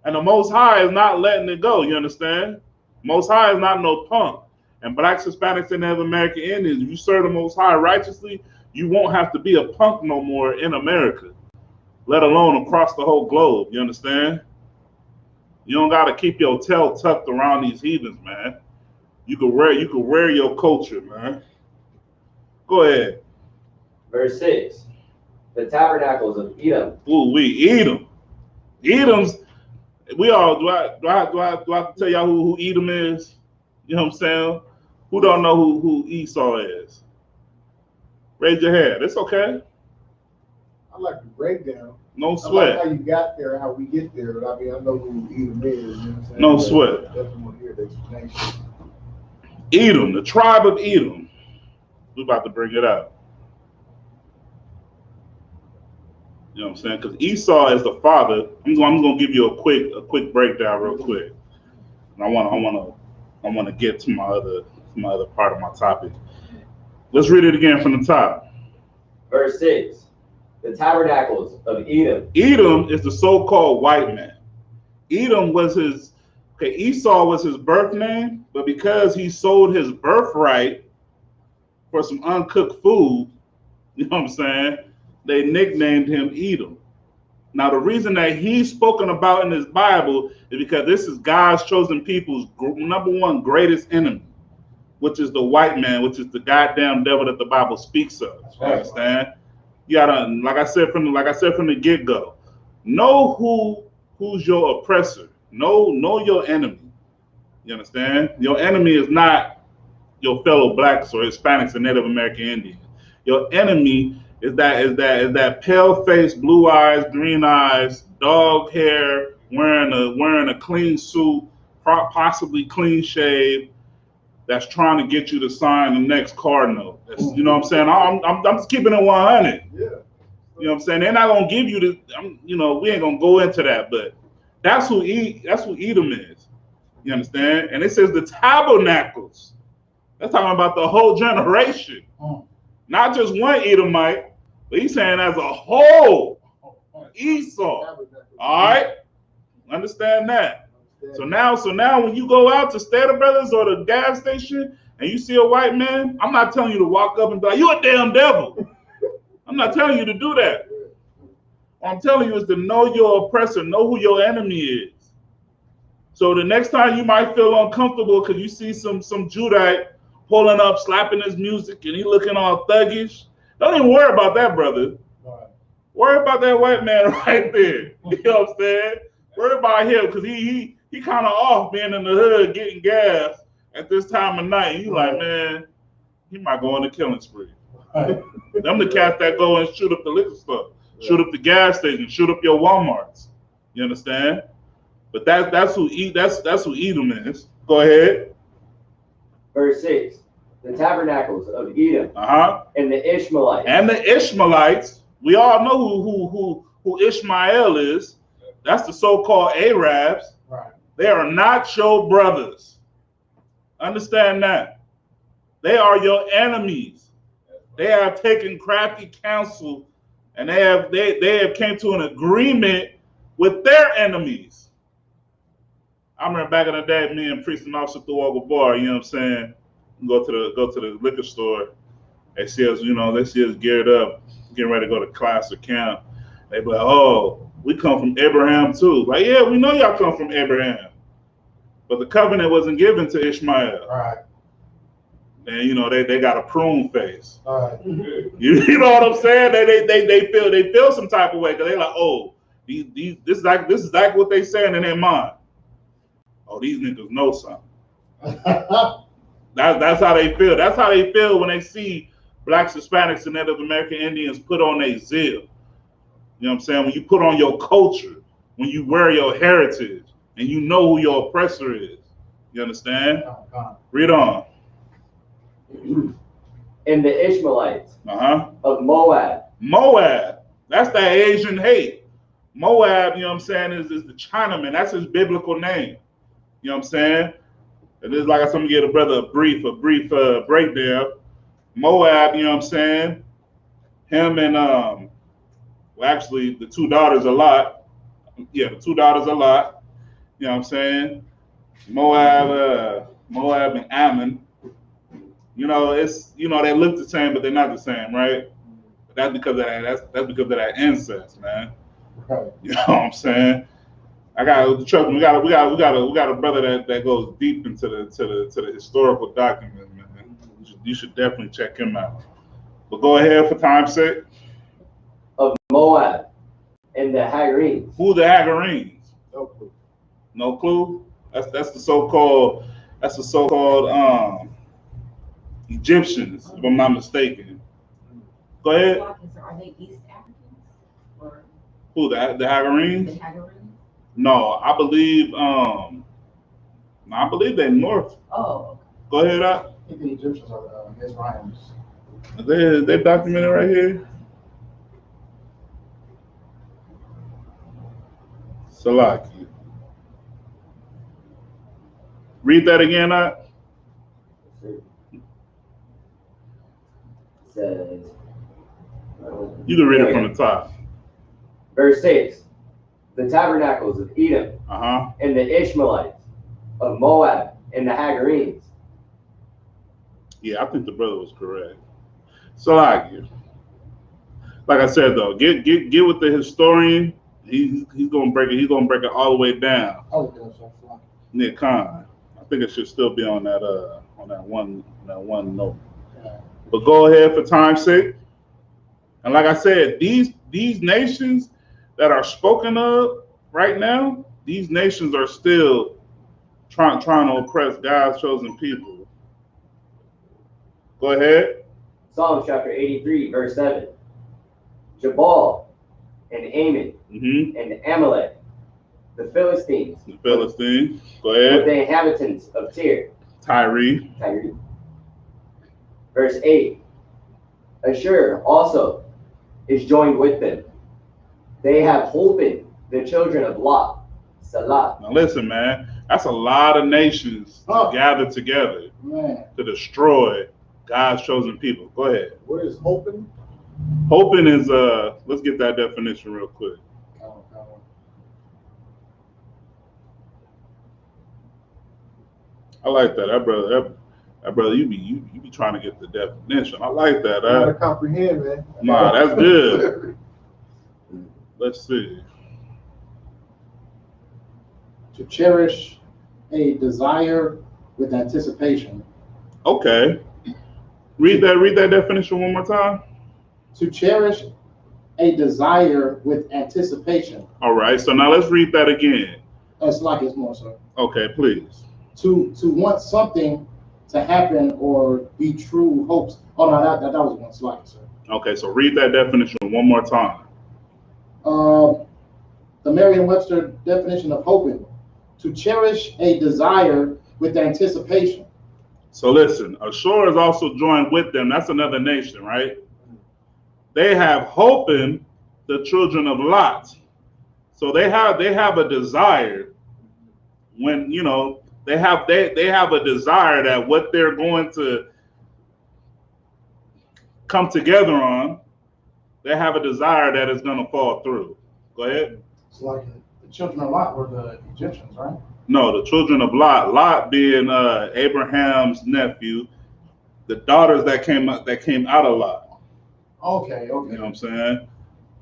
And the Most High is not letting it go, you understand? Most High is not no punk. And blacks, Hispanics, and Native American Indians, if you serve the Most High righteously, you won't have to be a punk no more in America, let alone across the whole globe, you understand? You don't got to keep your tail tucked around these heathens, man. You can wear your culture, man. Go ahead. Verse 6. The tabernacles of Edom. Ooh, we Edom. Edom's. We all do I have to tell y'all who Edom is? You know what I'm saying? Who don't know who Esau is? Raise your hand. It's okay. I like the breakdown. No I sweat. like how you got there, how we get there. But I mean, I know who Edom is. You know what I'm saying? No But sweat. Definitely want to hear the explanation. Edom, the tribe of Edom. We're about to bring it up. You know what I'm saying? Because Esau is the father. I'm gonna give you a quick breakdown real quick. And I wanna get to my other part of my topic. Let's read it again from the top. Verse 6. The tabernacles of Edom. Edom is the so-called white man. Edom was Esau was his birth name, but because he sold his birthright for some uncooked food, you know what I'm saying, they nicknamed him Edom. Now, the reason that he's spoken about in his Bible is because this is God's chosen people's number one greatest enemy, which is the white man, which is the goddamn devil that the Bible speaks of. You understand? You gotta, like I said from the get-go, know who's your oppressor. Know your enemy. You understand? Your enemy is not your fellow blacks or Hispanics or Native American Indians. Your enemy is that pale-faced, blue eyes, green eyes, dog hair, wearing a clean suit, possibly clean shave, that's trying to get you to sign the next card note. You know what I'm saying? I'm just keeping it 100. Yeah. You know what I'm saying? They're not gonna give you the. We ain't gonna go into that, but that's who Edom is. You understand? And it says the tabernacles. That's talking about the whole generation, not just one Edomite, but he's saying as a whole, Esau. All right, understand that. So now when you go out to Stater Brothers or the gas station and you see a white man, I'm not telling you to walk up and be like, "You a damn devil." I'm not telling you to do that. What I'm telling you is to know your oppressor, know who your enemy is. So the next time you might feel uncomfortable because you see some Judite pulling up, slapping his music, and he looking all thuggish, don't even worry about that, brother. Worry about that white man right there. You know what I'm saying? Worry about him because he kind of off being in the hood getting gas at this time of night. And you like, man, he might go on a killing spree. Them the cats that go and shoot up the liquor store, shoot up the gas station, shoot up your Walmarts. You understand? But that's who Edom is. Go ahead. Verse 6. The tabernacles of Edom. And the Ishmaelites. And the Ishmaelites. We all know who Ishmael is. That's the so-called Arabs. Right. They are not your brothers. Understand that. They are your enemies. They have taken crafty counsel, and they have came to an agreement with their enemies. I remember back in the day, me and Priest and Officer threw over bar. You know what I'm saying? Go to the liquor store. They see us, geared up, getting ready to go to class or camp. They be like, "Oh, we come from Abraham too." Like, yeah, we know y'all come from Abraham, but the covenant wasn't given to Ishmael. Right. And they got a prune face. All right. You know what I'm saying? They feel some type of way because they like, oh, this is like what they saying in their mind. Oh, these niggas know something. That's how they feel. That's how they feel when they see blacks, Hispanics, and Native American Indians put on their zeal. You know what I'm saying? When you put on your culture, when you wear your heritage, and you know who your oppressor is. You understand? Read on. And the Ishmaelites of Moab. Moab. That's that Asian hate. Moab, you know what I'm saying, is the Chinaman. That's his biblical name. You know what I'm saying? And it's like I'm gonna give a brother a brief breakdown. Moab, you know what I'm saying? Him and actually the two daughters a lot. Yeah, the two daughters a lot. You know what I'm saying? Moab and Ammon. They look the same, but they're not the same, right? But that's because of that. That's because of that incest, man. Right. You know what I'm saying? We got a brother that goes deep into the historical documents, man. You should definitely check him out. But go ahead for time's sake. Of Moab and the Hagarenes. Who the Hagarenes? No clue. No clue. That's the so-called Egyptians, if I'm not mistaken. Go ahead. Are they East Africans? Who, the Hagarenes? The Hagarenes? No, I believe they're north. Oh. Go ahead, I think the Egyptians are Mizrahims. They documented right here. Salaki. Read that again, It says, You can read it from the top. verse 6, the tabernacles of Edom Uh-huh. and the Ishmaelites of Moab and the Hagarenes. Yeah, I think the brother was correct. Salaki. Like I said though, get with the historian. He's gonna break it. He's gonna break it all the way down. Oh, okay, so Nick Khan. I think it should still be on that one note. But go ahead for time's sake. And like I said, these nations that are spoken of right now, these nations are still trying to oppress God's chosen people. Go ahead. Psalms chapter 83, verse 7. Jabal and Ammon and Amalek, the Philistines. The Philistines. Go With ahead. the inhabitants of Tyre. Tyre. Verse 8. Ashur also is joined with them. They have holpen the children of Lot. Salah. Now listen, man. That's a lot of nations gathered together to destroy God's chosen people. Go ahead. What is hoping? Hoping is let's get that definition real quick. I like that. That brother, you be trying to get the definition. I like that. I gotta comprehend, man. Nah, that's good. Let's see. To cherish a desire with anticipation. Okay. Read that definition one more time. To cherish a desire with anticipation. All right. So now let's read that again. It's like it's more so. Okay, please. To want something to happen or be true hopes. Oh no, that was one slide, sir. Okay, so read that definition one more time. The Merriam-Webster definition of hoping: to cherish a desire with anticipation. So listen, Ashur is also joined with them. That's another nation, right? They have hoping the children of Lot. So they have a desire when, you know, they have a desire that what they're going to come together on, they have a desire that is going to fall through. Go ahead. It's like the children of Lot were the Egyptians, right? No, the children of Lot being Abraham's nephew, the daughters that came out of Lot. Okay. You know what I'm saying?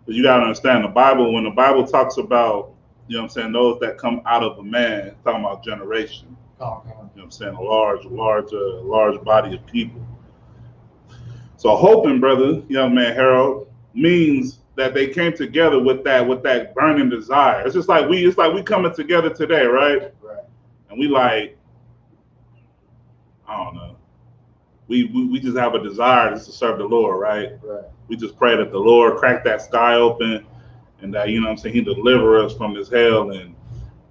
But you gotta understand the Bible. When the Bible talks about, you know what I'm saying, those that come out of a man, it's talking about generation. Okay. You know what I'm saying? A large body of people. So hoping, brother, young man Harold, means that they came together with that burning desire. It's like we coming together today, right? Right. And we like, I don't know. We just have a desire just to serve the Lord, right? Right. We just pray that the Lord crack that sky open and that, you know what I'm saying, he deliver us from this hell and,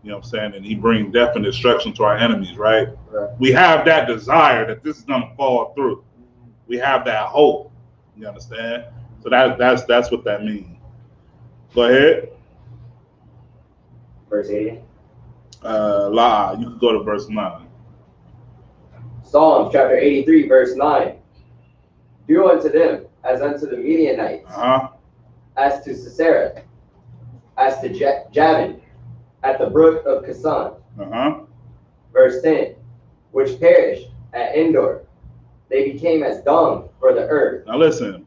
you know what I'm saying, and he bring death and destruction to our enemies, right? Right. We have that desire that this is gonna fall through. We have that hope. You understand? So that's what that means. Go ahead. Verse 8. You could go to verse 9. Psalms chapter 83, verse 9. Do unto them as unto the Midianites, as to Sisera, as to Jabin, at the brook of Kasan. Verse 10. Which perished at Endor. They became as dung for the earth. Now listen,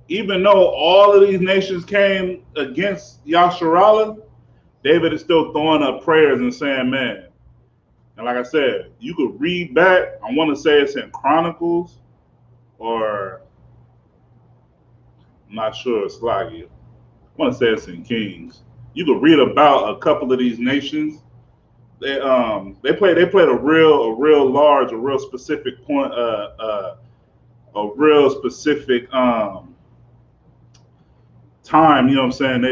even though all of these nations came against Yasharallah, David is still throwing up prayers and saying, man. And like I said, you could read back, I want to say it's in Chronicles, or I'm not sure, it's like, I want to say it's in Kings. You could read about a couple of these nations. They played a real large, a real specific point, a real specific time, you know what I'm saying,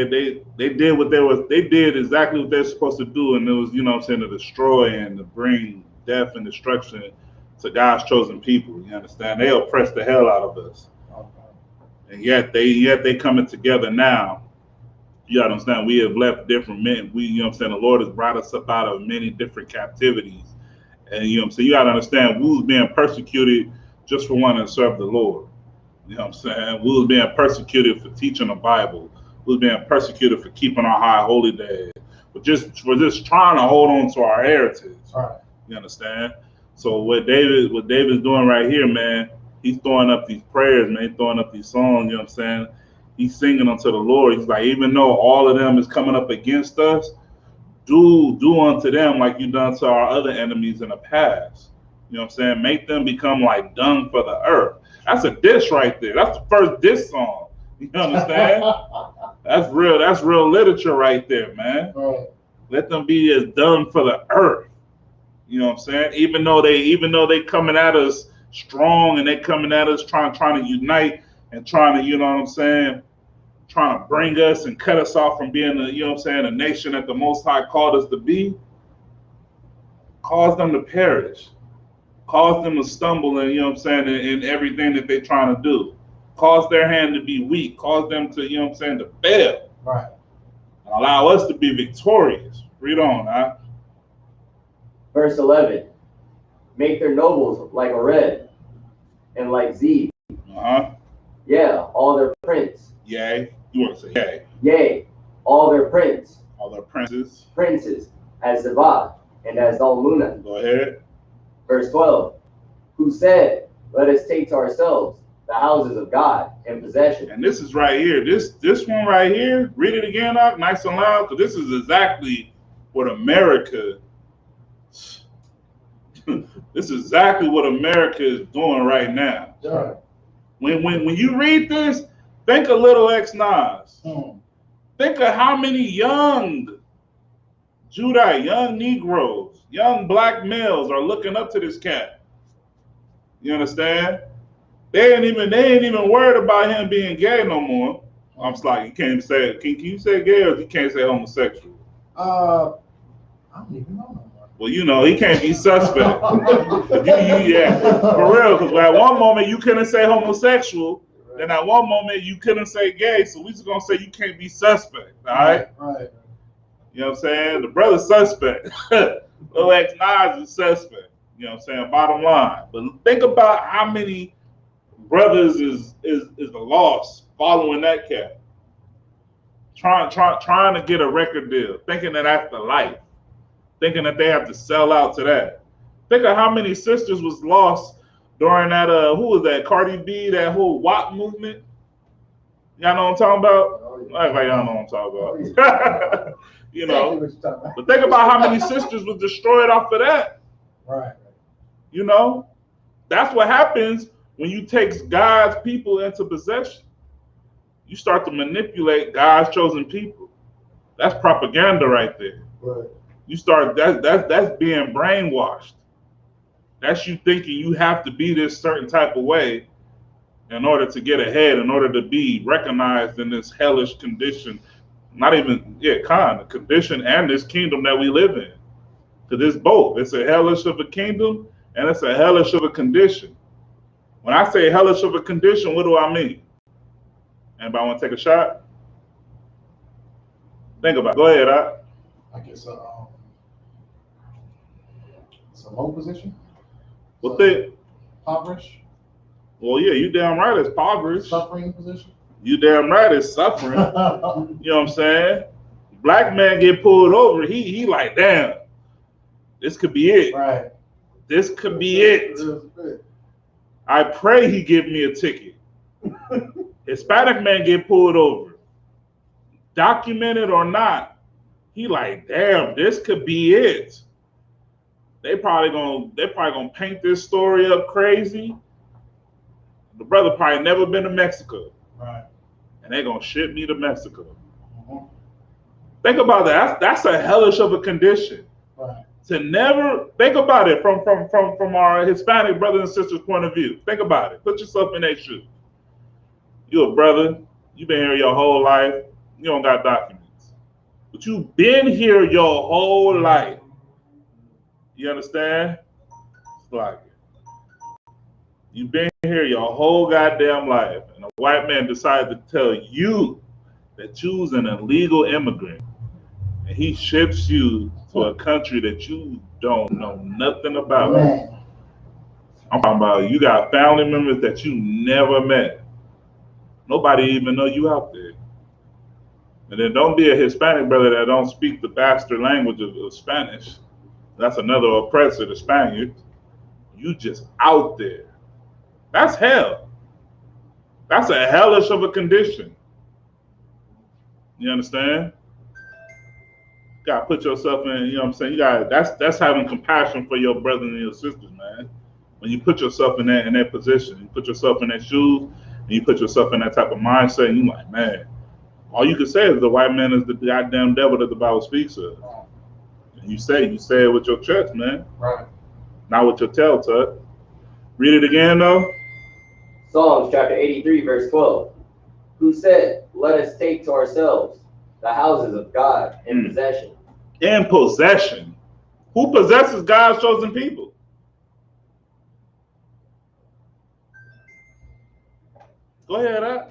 they did what they did exactly what they're supposed to do, and it was, you know what I'm saying, to destroy and to bring death and destruction to God's chosen people. You understand? They oppressed the hell out of us. And yet they coming together now. You understand? We have left different men. You know what I'm saying, the Lord has brought us up out of many different captivities. And you know what I'm saying, you gotta understand, we was being persecuted just for wanting to serve the Lord. You know what I'm saying? We was being persecuted for teaching the Bible. We was being persecuted for keeping our high holy days. For just trying to hold on to our heritage. All right. You understand? So what David's doing right here, man, he's throwing up these prayers, man, he's throwing up these songs, you know what I'm saying? He's singing unto the Lord. He's like, even though all of them is coming up against us, do unto them like you done to our other enemies in the past. You know what I'm saying? Make them become like dung for the earth. That's a diss right there. That's the first diss song. You understand? That's real literature right there, man. Right. Let them be as dung for the earth. You know what I'm saying? Even though they coming at us strong and they coming at us trying to unite and trying to, you know what I'm saying, trying to bring us and cut us off from being you know what I'm saying, a nation that the Most High called us to be, cause them to perish. Cause them to stumble and, you know what I'm saying, in everything that they're trying to do. Cause their hand to be weak. Cause them to, you know what I'm saying, to fail. Right. And allow us to be victorious. Read on, huh? Verse 11. Make their nobles like Ored and like Zeb. Uh-huh. Yeah, all their prince. Yea. You want to say yea. Yea, all their prince. All their princes. Princes, as Zebah and as Dalmunna. Go ahead. Verse 12. Who said, let us take to ourselves the houses of God in possession. And this is right here. This one right here, read it again, nice and loud, because this is exactly what America, this is exactly what America is doing right now. Right. When you read this, think of Little X-Nas. Think of how many young Judite, young Negroes, young black males are looking up to this cat. You understand? They ain't even worried about him being gay no more. I'm like, you can't say it. Can you say gay or you can't say homosexual? I don't even know no more. Well, you know, he can't be suspect. Yeah, for real, because at one moment you couldn't say homosexual, then at one moment you couldn't say gay, so we just gonna say you can't be suspect, all right? Right. You know what I'm saying? The brother's suspect. Lil X-Nas is suspect. You know what I'm saying? Bottom line. But think about how many brothers is the loss following that cat. Trying to get a record deal, thinking that that's the life, thinking that they have to sell out to that. Think of how many sisters was lost during that who was that, Cardi B, that whole WAP movement. Y'all know what I'm talking about? Oh, yeah. Like y'all know what I'm talking about. You know, but think about how many sisters was destroyed off of that. Right. You know, that's what happens when you take God's people into possession. You start to manipulate God's chosen people. That's propaganda right there. Right. You start that's being brainwashed. That's you thinking you have to be this certain type of way in order to get ahead, in order to be recognized in this hellish condition. Not even, the condition and this kingdom that we live in. Because it's both. It's a hellish of a kingdom and it's a hellish of a condition. When I say hellish of a condition, what do I mean? Anybody want to take a shot? Think about it. Go ahead, I guess it's a low position. Well, Impoverished. Well, yeah, you damn right it's impoverished. Suffering position. You damn right it's suffering. You know what I'm saying? Black man get pulled over, he like, damn, this could be it. Right. This could be it. I pray he give me a ticket. Hispanic man get pulled over, documented or not, he like, damn, this could be it. They probably gonna paint this story up crazy. The brother probably never been to Mexico. Right. And they gonna ship me to Mexico. Mm-hmm. Think about that. That's a hellish of a condition. Right. To never think about it from our Hispanic brothers and sisters' point of view. Think about it. Put yourself in their shoes. You a brother, You've been here your whole life. You don't got documents. But you've been here your whole life. You understand? It's like you've been here your whole goddamn life, and a white man decided to tell you that you's an illegal immigrant, and he ships you to a country that you don't know nothing about. Man. I'm talking about you got family members that you never met. Nobody even know you out there. And then don't be a Hispanic brother that don't speak the bastard language of Spanish. That's another oppressor, the Spaniards. You just out there. That's hell. That's a hellish of a condition. You understand? You gotta put yourself in, you know what I'm saying? That's having compassion for your brothers and your sisters, man. When you put yourself in that position, you put yourself in that shoes, and you put yourself in that type of mindset, and you're like, man, all you can say is the white man is the goddamn devil that the Bible speaks of. And you say it with your chest, man. Right. Not with your tail tucked. Read it again, though. Psalms chapter 83, verse 12. Who said, let us take to ourselves the houses of God in possession. In possession. Who possesses God's chosen people? Go ahead, huh?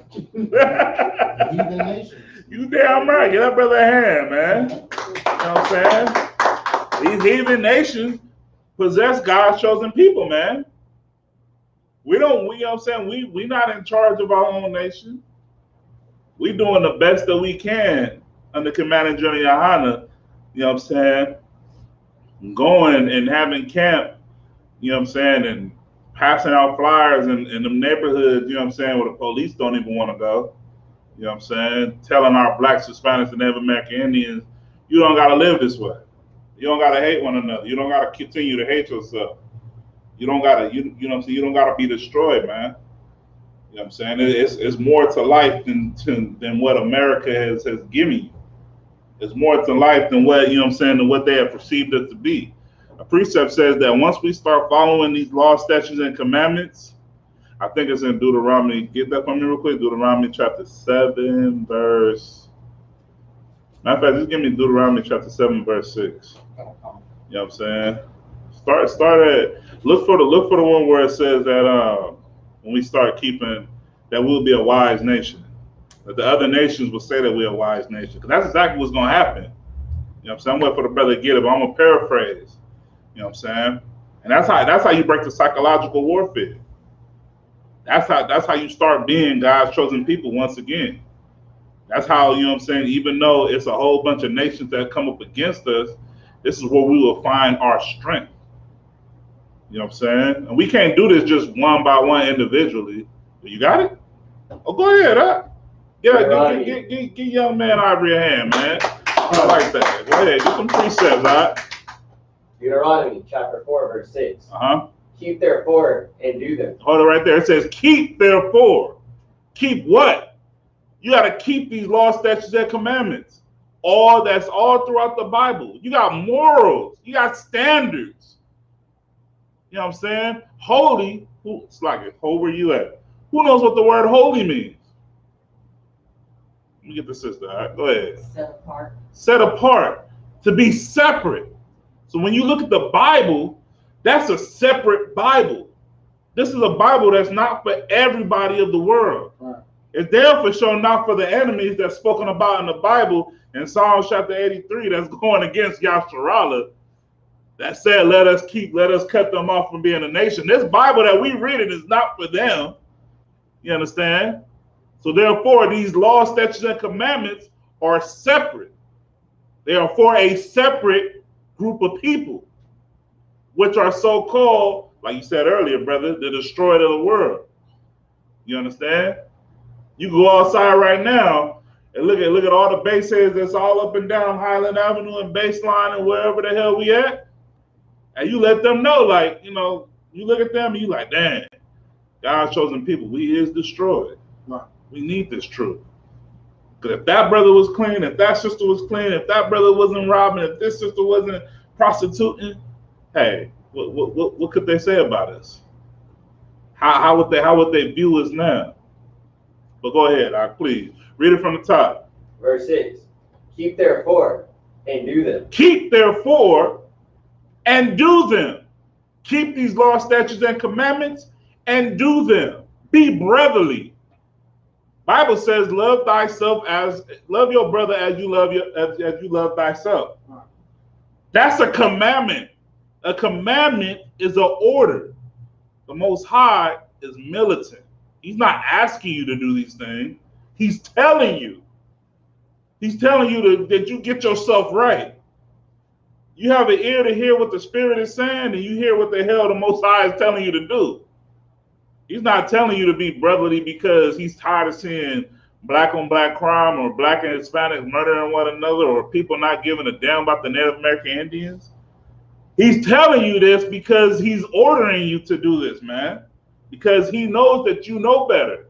Heathen nations. You damn right. Get that brother a hand, man. You know what I'm saying? These heathen nations possess God's chosen people, man. We don't, you know what I'm saying? We not in charge of our own nation. We doing the best that we can under command of General Yohana, you know what I'm saying? Going and having camp, you know what I'm saying, and passing out flyers in them neighborhoods, you know what I'm saying, where the police don't even want to go. You know what I'm saying? Telling our blacks, Hispanics, and Native American Indians, you don't got to live this way. You don't got to hate one another. You don't got to continue to hate yourself. You don't got to, you know what I'm saying? You don't got to be destroyed, man. You know what I'm saying? It's more to life than what America has given you. It's more to life than what, you know what I'm saying, than what they have perceived it to be. A precept says that once we start following these laws, statutes, and commandments, I think it's in Deuteronomy. Get that from me real quick. Deuteronomy chapter 7, verse. Matter of fact, just give me Deuteronomy chapter 7, verse 6. You know what I'm saying? Start at look for the one where it says that when we start keeping that we'll be a wise nation. That the other nations will say that we're a wise nation. Because that's exactly what's gonna happen. You know what I'm saying? I'm waiting for the brother to get it, but I'm gonna paraphrase. You know what I'm saying? And that's how you break the psychological warfare. That's how you start being God's chosen people once again. That's how, you know what I'm saying, even though it's a whole bunch of nations that come up against us, this is where we will find our strength. You know what I'm saying? And we can't do this just one by one individually. You got it? Oh, go ahead, huh? Yeah, get young man Ivory a hand, man. I like that. Go ahead, get some precepts, huh? Deuteronomy chapter 4, verse 6. Keep therefore and do them. Hold it right there. It says, keep therefore. Keep what? You got to keep these laws, statutes, and commandments. That's all throughout the Bible. You got morals. You got standards. You know what I'm saying? Holy. It's like, where you at? Who knows what the word holy means? Let me get the sister. All right, go ahead. Set apart. Set apart. To be separate. So when you look at the Bible, that's a separate Bible. This is a Bible that's not for everybody of the world. Right. It's there for sure, not for the enemies that's spoken about in the Bible in Psalm chapter 83 that's going against Yasharallah. That said, let us cut them off from being a nation. This Bible that we read it is not for them. You understand? So therefore, these laws, statutes, and commandments are separate. They are for a separate group of people, which are so-called, like you said earlier, brother, the destroyed of the world. You understand? You go outside right now and look at all the baseheads that's all up and down Highland Avenue and Baseline and wherever the hell we at. And you let them know, like, you know, you look at them and you like, dang, God's chosen people, we is destroyed. Right. We need this truth. Because if that brother was clean, if that sister was clean, if that brother wasn't robbing, if this sister wasn't prostituting, hey, what could they say about us? How would they view us now? But go ahead, please. Read it from the top. Verse 6. Keep therefore and do them. Keep therefore and do them. Keep these laws, statutes, and commandments and do them. Be brotherly. Bible says, love your brother as you love thyself. That's a commandment. A commandment is an order. The Most High is militant. He's not asking you to do these things. He's telling you. He's telling you that you get yourself right. You have an ear to hear what the Spirit is saying, and you hear what the hell the Most High is telling you to do. He's not telling you to be brotherly because he's tired of seeing black on black crime or black and Hispanic murdering one another or people not giving a damn about the Native American Indians. He's telling you this because he's ordering you to do this, man. Because he knows that you know better.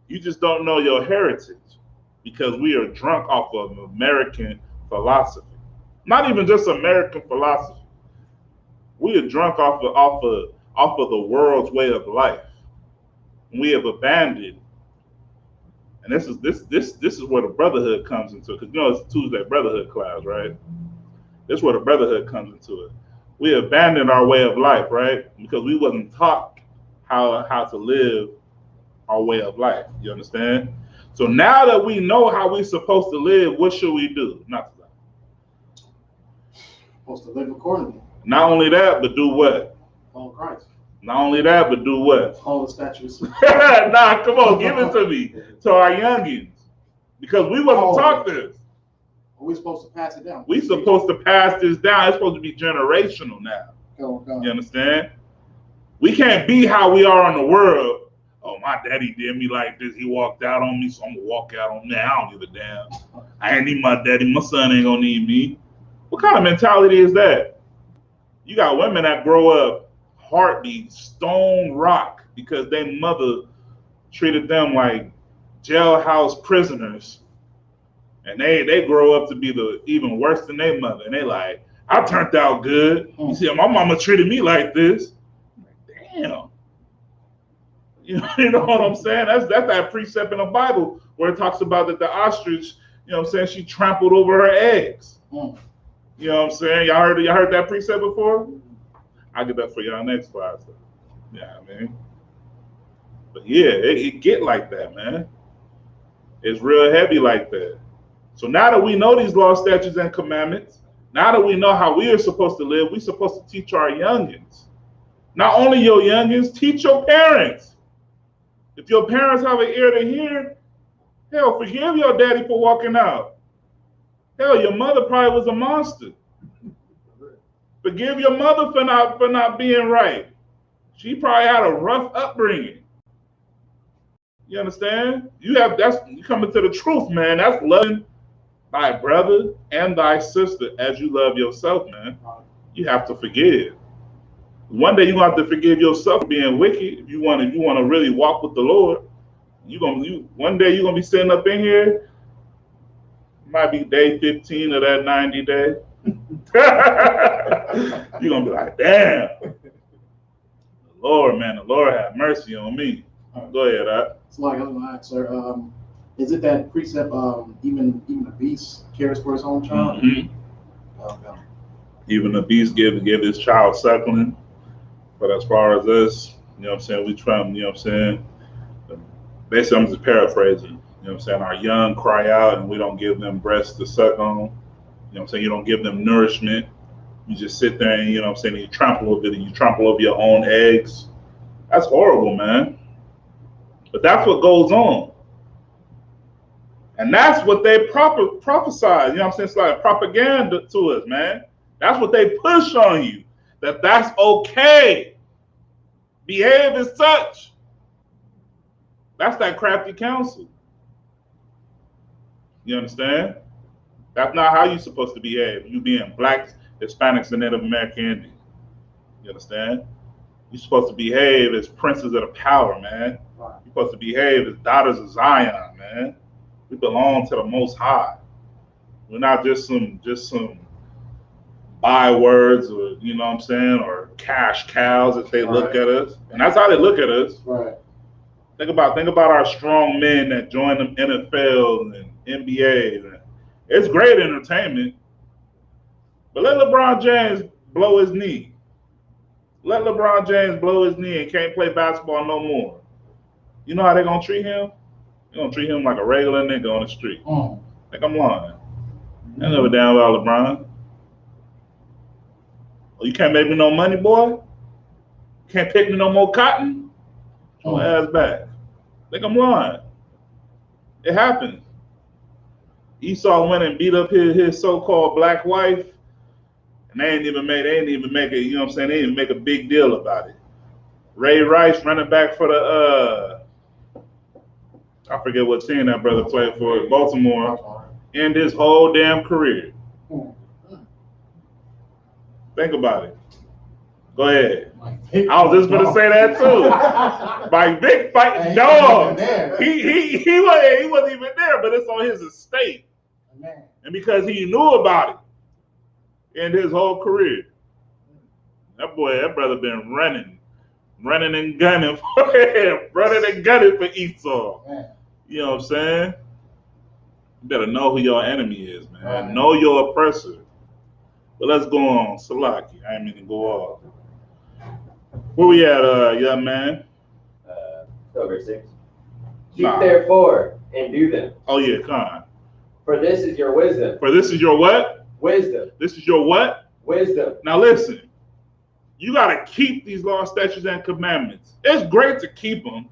You just don't know your heritage because we are drunk off of American philosophy. Not even just American philosophy. We are drunk off of the world's way of life. We have abandoned, and this is where the brotherhood comes into it. Because it's Tuesday brotherhood class, right? This is where the brotherhood comes into it. We abandoned our way of life, right? Because we wasn't taught how to live our way of life. You understand? So now that we know how we're supposed to live, what should we do? Not supposed to live accordingly. Not only that, but do what? Follow Christ. Not only that, but do what? Follow the statutes. Nah, come on, give it to me. To our youngins. Because we wasn't taught this. We're supposed to pass it down. We're supposed to pass this down. It's supposed to be generational now. You understand? We can't be how we are in the world. Oh, my daddy did me like this. He walked out on me, so I'm going to walk out on that. I don't give a damn. I ain't need my daddy. My son ain't going to need me. What kind of mentality is that? You got women that grow up heartbeat, stone rock, because their mother treated them like jailhouse prisoners. And they grow up to be even worse than their mother. And they like, I turned out good. You see, my mama treated me like this. Damn. You know what I'm saying? That's that precept in the Bible where it talks about that the ostrich, you know what I'm saying, she trampled over her eggs. You know what I'm saying? Y'all heard that precept before? I'll get that for y'all next class. Yeah, man. But yeah, it get like that, man. It's real heavy like that. So now that we know these laws, statutes, and commandments, now that we know how we are supposed to live, we're supposed to teach our youngins. Not only your youngins, teach your parents. If your parents have an ear to hear, hell, forgive your daddy for walking out. Hell, your mother probably was a monster. Forgive your mother for not being right. She probably had a rough upbringing. You understand? You coming to the truth, man. That's loving thy brother and thy sister as you love yourself, man. You have to forgive. One day you're gonna have to forgive yourself for being wicked. If you want to really walk with the Lord, one day you're gonna be sitting up in here. Might be day 15 of that 90 day. You're gonna be like, damn. The Lord have mercy on me. Go ahead, It's like I was gonna ask, sir. Is it that precept? Even a beast cares for his own child. Mm-hmm. Even the beast give his child suckling. But as far as us, you know what I'm saying, we try, you know what I'm saying. Basically, I'm just paraphrasing. You know what I'm saying. Our young cry out, and we don't give them breasts to suck on. You know what I'm saying. You don't give them nourishment. You just sit there and, you know what I'm saying, you trample over it, and you trample over your own eggs. That's horrible, man. But that's what goes on. And that's what they prophesize. You know what I'm saying? It's like propaganda to us, man. That's what they push on you. That's okay. Behave as such. That's that crafty counsel. You understand? That's not how you're supposed to behave. You being blacks, Hispanics, and Native American Indians. You understand? You're supposed to behave as princes of the power, man. You're supposed to behave as daughters of Zion, man. We belong to the Most High. We're not just some bywords, or you know what I'm saying, or cash cows if they look at us. And that's how they look at us. Right. Think about our strong men that join the NFL and NBA. It's great entertainment, but let LeBron James blow his knee. Let LeBron James blow his knee and can't play basketball no more. You know how they're gonna treat him? They're gonna treat him like a regular nigga on the street. Think I'm lying. I never down about LeBron. Oh, you can't make me no money, boy? Can't pick me no more cotton? Show my ass back. Think I'm lying. It happens. Esau went and beat up his so-called black wife, and they ain't even make it, you know what I'm saying? They didn't make a big deal about it. Ray Rice, running back for the I forget what team that brother played for, Baltimore, end his whole damn career. Think about it. Go ahead. I was just gonna say that too. My big fighting dog. He wasn't even there, but it's on his estate. And because he knew about it in his whole career. That brother been running and gunning for him, running and gunning for Esau. You know what I'm saying? You better know who your enemy is, man. Right. Know your oppressor. But let's go on. Salaki. I ain't mean to go off. Where we at, young man? Verse 6. Keep therefore and do them. Oh yeah, come on. For this is your wisdom. For this is your what? Wisdom. This is your what? Wisdom. Now listen. You got to keep these laws, statutes, and commandments. It's great to keep them,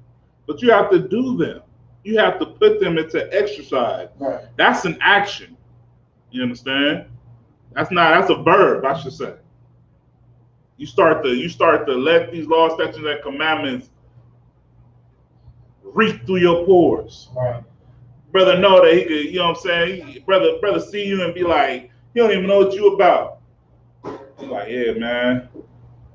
but you have to do them. You have to put them into exercise. Right. That's an action. You understand? That's a verb, I should say. You start to let these laws, statutes, and commandments reach through your pores. Right. Brother know that he could, you know what I'm saying? Brother see you and be like, he don't even know what you about. He's like, yeah, man.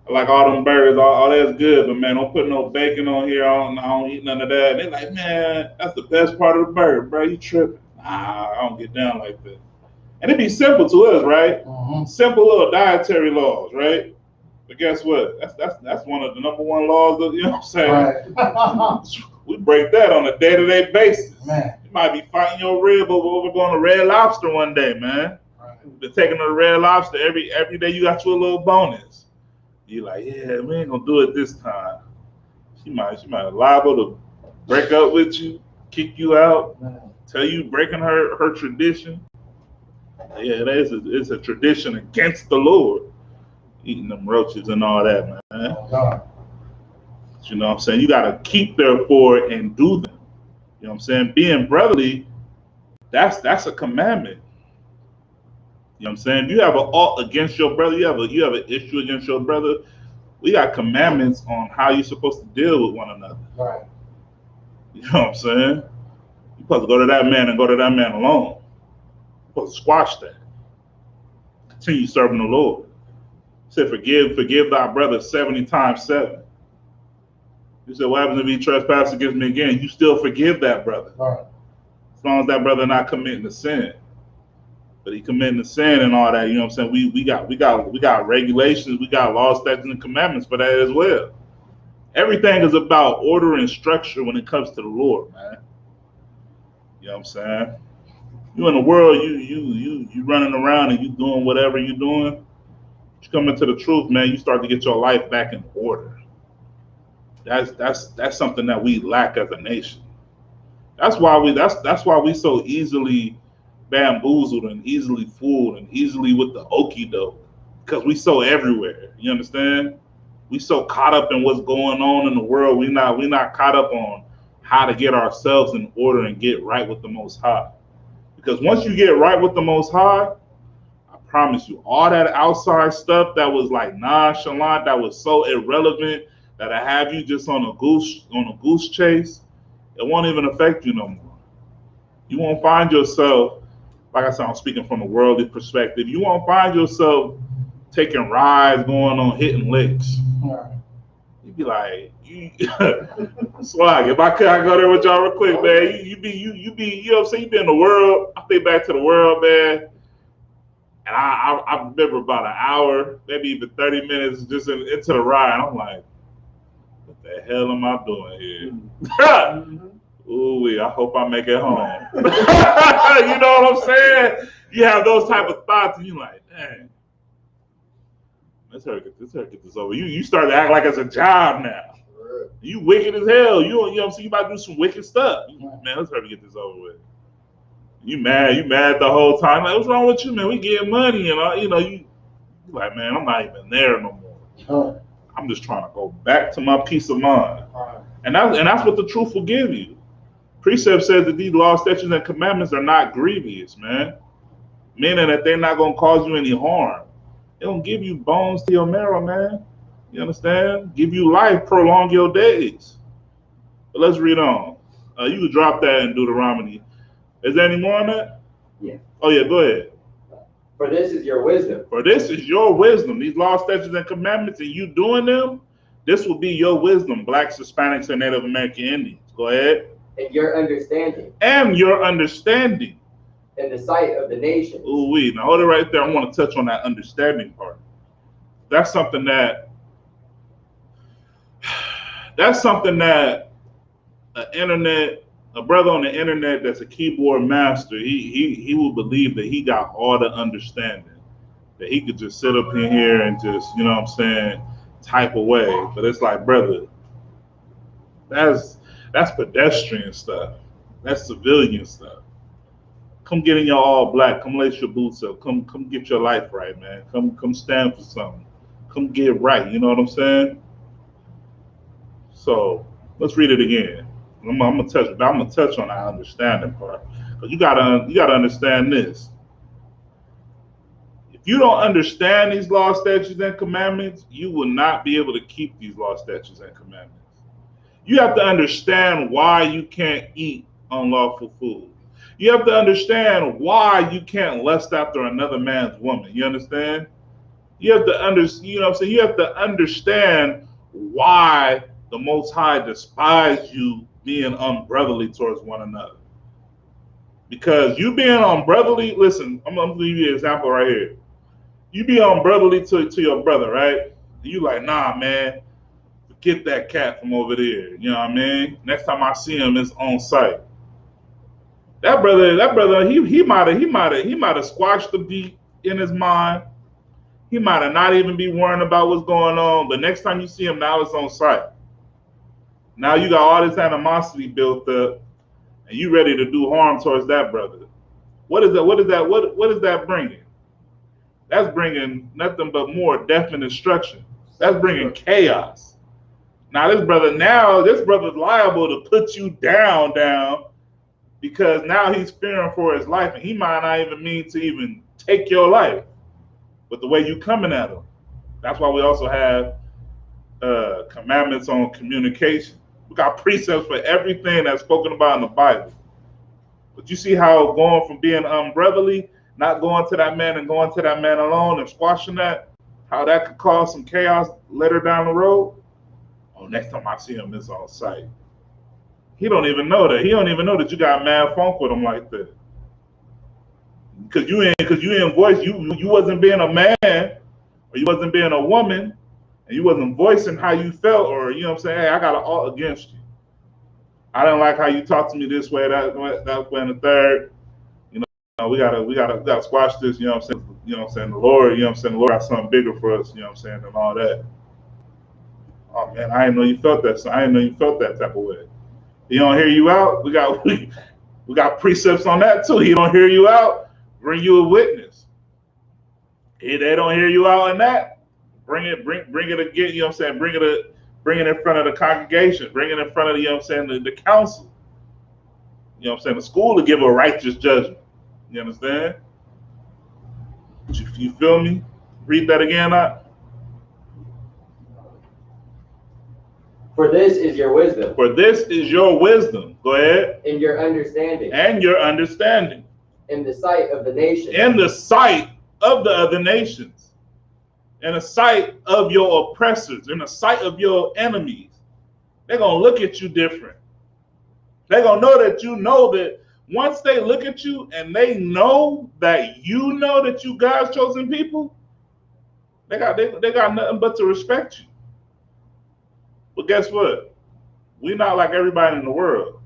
I like all them burgers, all that's good, but man, don't put no bacon on here. I don't eat none of that. And they're like, man, that's the best part of the burger, bro. You tripping? Nah, I don't get down like that. And it'd be simple to us, right? Simple little dietary laws, right? But guess what? That's one of the number one laws of, you know what I'm saying? Right. We break that on a day-to-day basis. Man. You might be fighting your rib over going to Red Lobster one day, man. Right. Been taking to Red Lobster every day. You got you a little bonus. You like, yeah, we ain't gonna do it this time. She might liable to break up with you, kick you out, tell you breaking her tradition. Yeah, it's a tradition against the Lord, eating them roaches and all that, man. But you know what I'm saying? You gotta keep therefore and do them. You know what I'm saying? Being brotherly, that's a commandment. You know what I'm saying? If you have an ought against your brother, you have an issue against your brother, we got commandments on how you're supposed to deal with one another. Right. You know what I'm saying? You're supposed to go to that man and go to that man alone. You're supposed to squash that. Continue serving the Lord. Say, forgive thy brother 70 times 7. You said, what happens if he trespasses against me again? You still forgive that brother. Right. As long as that brother not committing a sin. But he committing the sin and all that, you know what I'm saying? We got regulations, we got laws, statutes, and commandments for that as well. Everything is about order and structure when it comes to the Lord, man. You know what I'm saying? You in the world, you running around and you doing whatever you're doing. You come into the truth, man, you start to get your life back in order. That's something that we lack as a nation. That's why we so easily bamboozled and easily fooled and easily with the okie doke, because we so everywhere. You understand? We so caught up in what's going on in the world. We not caught up on how to get ourselves in order and get right with the Most High. Because once you get right with the Most High, I promise you, all that outside stuff that was like nonchalant, that was so irrelevant, that I have you just on a goose chase, it won't even affect you no more. You won't find yourself, like I said, I'm speaking from a worldly perspective, you won't find yourself taking rides, going on hitting licks. Right. You'd be like, Swag, if I go there with y'all real quick, man, you be, you know what I'm saying, you be in the world. I think back to the world, man, and I remember about an hour, maybe even 30 minutes just into the ride. I'm like, what The hell am I doing here? Ooh, I hope I make it home. You know what I'm saying? You have those type of thoughts, and you're like, dang, let's get this over. You start to act like it's a job now. You wicked as hell. You know what I'm saying? You about to do some wicked stuff. Man, let's get this over with. You mad the whole time. Like, what's wrong with you, man? We getting money, and you like, man, I'm not even there no more. I'm just trying to go back to my peace of mind. And that's what the truth will give you. Precept says that these laws, statutes, and commandments are not grievous, man. Meaning that they're not going to cause you any harm. They don't give you bones to your marrow, man. You understand? Give you life, prolong your days. But let's read on. You can drop that in Deuteronomy. Is there any more on that? Yeah. Oh, yeah, go ahead. For this is your wisdom. For this is your wisdom. These laws, statutes, and commandments, and you doing them, this will be your wisdom, Blacks, Hispanics, and Native American Indians. Go ahead. And your understanding. And your understanding. In the sight of the nations. Ooh, wee. Now hold it right there. I want to touch on that understanding part. That's something that a brother on the internet that's a keyboard master, he will believe that he got all the understanding, that he could just sit up in here and just, you know what I'm saying, type away. But it's like, brother, that's pedestrian stuff. That's civilian stuff. Come get in your all black. Come lace your boots up. Come get your life right, man. Come stand for something. Come get right. You know what I'm saying? So let's read it again. I'm gonna touch on that understanding part. But you gotta understand this. If you don't understand these laws, statutes, and commandments, you will not be able to keep these laws, statutes, and commandments. You have to understand why you can't eat unlawful food. You have to understand why you can't lust after another man's woman. You understand? You have to You have to understand why the Most High despised you being unbrotherly towards one another. Because you being unbrotherly, listen, I'm gonna give you an example right here. You be unbrotherly to your brother, right? You like, nah, man, forget that cat from over there. You know what I mean? Next time I see him, it's on site. That brother, he might have squashed the beat in his mind. He might have not even be worrying about what's going on. But next time you see him, now it's on site. Now you got all this animosity built up, and you ready to do harm towards that brother. What is that bringing? That's bringing nothing but more death and destruction. That's bringing chaos. Now this brother's liable to put you down, because now he's fearing for his life, and he might not even mean to even take your life. But the way you coming at him, that's why we also have commandments on communication. We got precepts for everything that's spoken about in the Bible. But you see how going from being unbrotherly, not going to that man and going to that man alone and squashing that, how that could cause some chaos later down the road? Oh, next time I see him, it's on site. He don't even know that. He don't even know that you got mad funk with him like that. Because you didn't voice, you wasn't being a man, or you wasn't being a woman, and you wasn't voicing how you felt, or, you know what I'm saying, hey, I got an alt against you. I didn't like how you talked to me this way, that way, and the third. You know, we gotta squash this, you know what I'm saying? You know what I'm saying? The Lord got something bigger for us, you know what I'm saying, and all that. Oh man, I didn't know you felt that. So I didn't know you felt that type of way. He don't hear you out. We got precepts on that too. He don't hear you out, bring you a witness. If they don't hear you out in that, bring it again, you know what I'm saying? Bring it in front of the congregation, bring it in front of, you know what I'm saying, the council. You know what I'm saying? The school to give a righteous judgment. You understand? You feel me? Read that again, For this is your wisdom. For this is your wisdom. Go ahead. And your understanding. And your understanding. In the sight of the nations. In the sight of the other nations. In the sight of your oppressors. In the sight of your enemies. They're going to look at you different. They're going to know that once they look at you and they know that you God's chosen people, they got nothing but to respect you. But guess what? We're not like everybody in the world.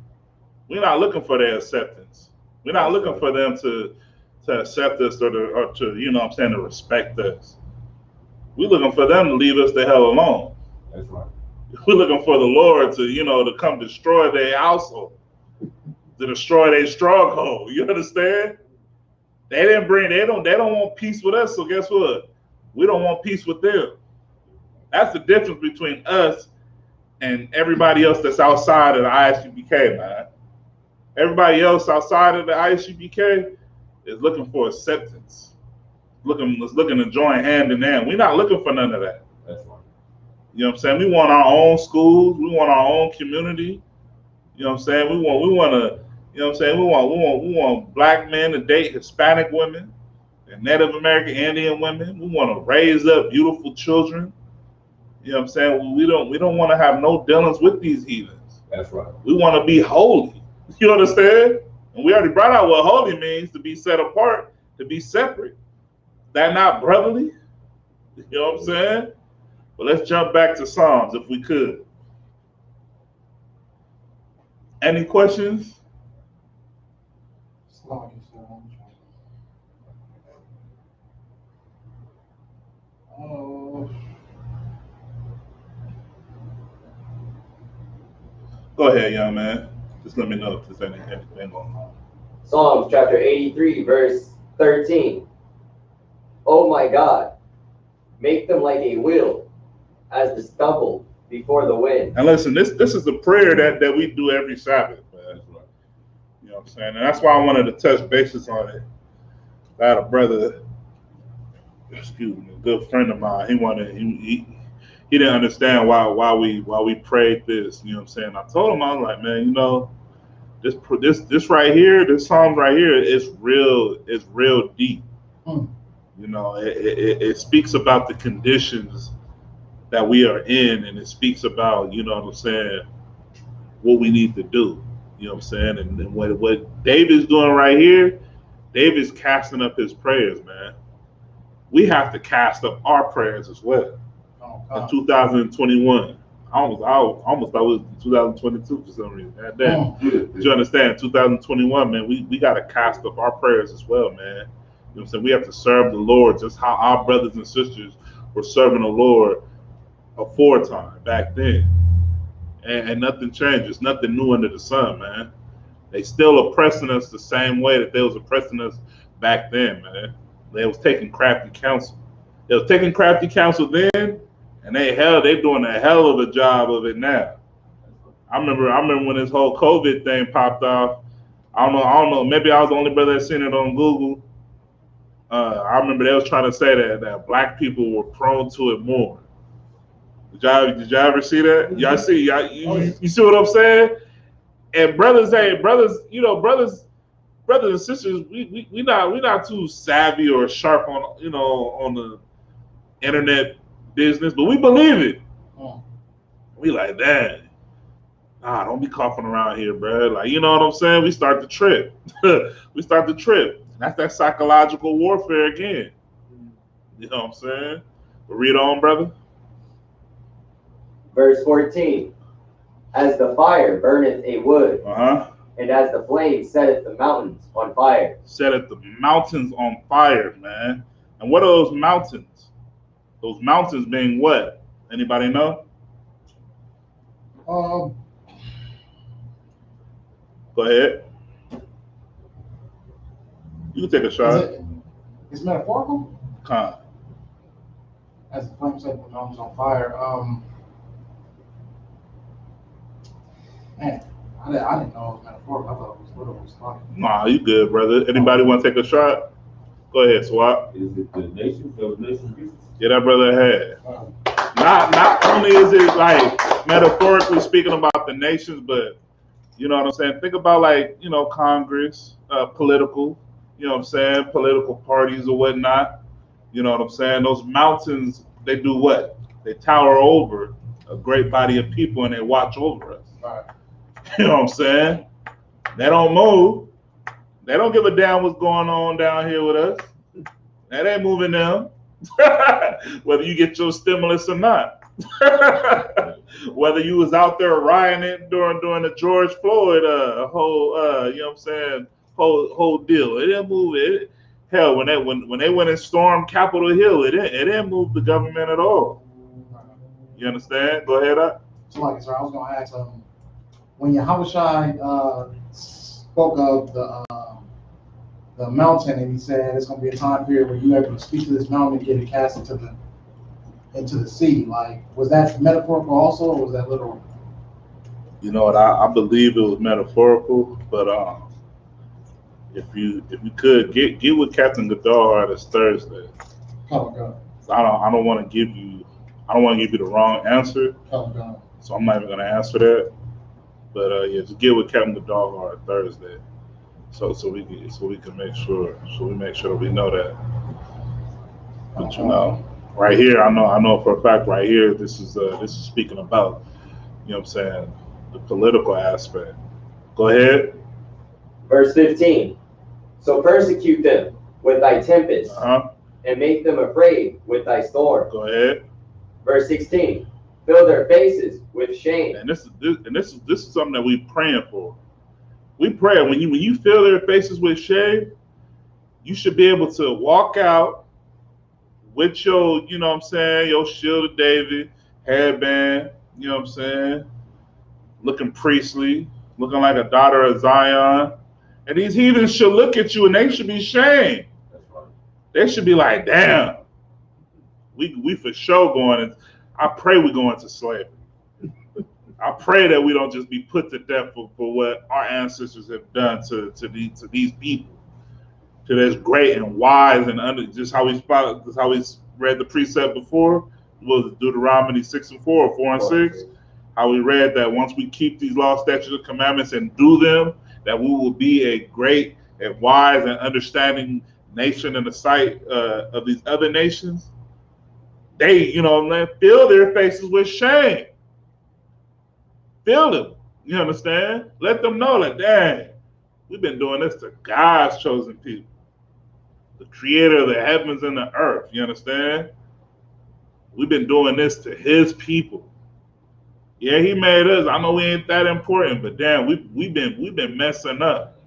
We're not looking for their acceptance. We're not looking for them to accept us or to, you know what I'm saying, to respect us. We're looking for them to leave us the hell alone. That's right. We're looking for the Lord to, you know, to come destroy their household, to destroy their stronghold. You understand? They don't want peace with us. So guess what? We don't want peace with them. That's the difference between us and everybody else that's outside of the ISUBK, man. Everybody else outside of the ISUBK is looking for acceptance. Looking to join hand in hand. We're not looking for none of that. That's right. You know what I'm saying? We want our own schools. We want our own community. You know what I'm saying? We want to, you know what I'm saying? We want black men to date Hispanic women and Native American Indian women. We want to raise up beautiful children. You know what I'm saying? We don't want to have no dealings with these heathens. That's right. We want to be holy. You understand? And we already brought out what holy means, to be set apart, to be separate. That not brotherly? You know what I'm saying? But let's jump back to Psalms if we could. Any questions? Go ahead, young man. Just let me know if there's anything going on. Psalms chapter 83, verse 13. Oh my God, make them like a wheel, as the stubble before the wind. And listen, this is the prayer that we do every Sabbath, man. You know what I'm saying? And that's why I wanted to touch bases on it. I had a brother, excuse me, a good friend of mine. He didn't understand why we prayed this. You know what I'm saying? I told him, I was like, man, you know, this right here, this Psalm right here is real deep. You know, it speaks about the conditions that we are in, and it speaks about, you know what I'm saying, what we need to do. You know what I'm saying? And what David's doing right here, David's casting up his prayers, man. We have to cast up our prayers as well. In 2021. I almost thought it was 2022 for some reason. But you understand, 2021, man, we got to cast up our prayers as well, man. You know what I'm saying? We have to serve the Lord just how our brothers and sisters were serving the Lord aforetime, back then. And nothing changes, nothing new under the sun, man. They still oppressing us the same way that they was oppressing us back then, man. They was taking crafty counsel. They was taking crafty counsel then, and they're doing a hell of a job of it now. I remember when this whole COVID thing popped off. I don't know. Maybe I was the only brother that seen it on Google. I remember they was trying to say that black people were prone to it more. Did y'all ever see that? Y'all see? You see what I'm saying? And brothers, you know, brothers and sisters, we not too savvy or sharp on, you know, on the internet business, but we believe it. We like that. Nah, don't be coughing around here, bro. Like, you know what I'm saying? We start to trip. That's that psychological warfare again. You know what I'm saying? But read on, brother. Verse 14. As the fire burneth a wood, and as the flame setteth the mountains on fire. Setteth the mountains on fire, man. And what are those mountains? Those mountains being what? Anybody know? Go ahead. You can take a shot. It's metaphorical? As the flame set the mountains on fire. Man, I didn't know it was metaphorical. I thought it was literal stuff. Nah, you good, brother. Anybody want to take a shot? Go ahead, Swap. Is it the nations of nations? Yeah, that brother had. Not only is it like metaphorically speaking about the nations, but you know what I'm saying? Think about, like, you know, Congress, political, you know what I'm saying? Political parties or whatnot. You know what I'm saying? Those mountains, they do what? They tower over a great body of people and they watch over us. Right. You know what I'm saying? They don't move. They don't give a damn what's going on down here with us. That ain't moving them. Whether you get your stimulus or not. Whether you was out there rioting during the George Floyd whole you know what I'm saying, whole deal. It didn't move it. Hell, when they went and stormed Capitol Hill, it didn't move the government at all. You understand? Go ahead. So, like, sir, I was gonna ask, when Yahushua spoke of the mountain, and he said it's gonna be a time period where you're able to speak to this mountain and get it cast into the sea. Like, was that metaphorical also, or was that literal? You know what? I believe it was metaphorical, but if you could get with Captain Godard this Thursday. Oh God. I don't want to give you the wrong answer. Oh God. So I'm not even gonna answer that. But yeah, just get with Captain Godard Thursday. So we can make sure that we know that. But you know, right here, I know for a fact right here, this is speaking about, you know what I'm saying, the political aspect. Go ahead. Verse 15. So persecute them with thy tempest, and make them afraid with thy storm. Go ahead. Verse 16. Fill their faces with shame. And this is something that we're praying for. We pray when you fill their faces with shame, you should be able to walk out with your, you know what I'm saying, your shield of David, headband, you know what I'm saying, looking priestly, looking like a daughter of Zion. And these heathens should look at you and they should be shamed. They should be like, damn, we for sure going. I pray we go into slavery. I pray that we don't just be put to death for what our ancestors have done to these people, to this great and wise and under, just how we read the precept before, was Deuteronomy 6:4 or 4:6. How we read that once we keep these laws, statutes, and commandments and do them, that we will be a great and wise and understanding nation in the sight of these other nations. They, you know, fill their faces with shame. Fill them. You understand? Let them know that, dang, we've been doing this to God's chosen people, the creator of the heavens and the earth. You understand? We've been doing this to his people. Yeah, he made us. I know we ain't that important, but damn, we've been messing up.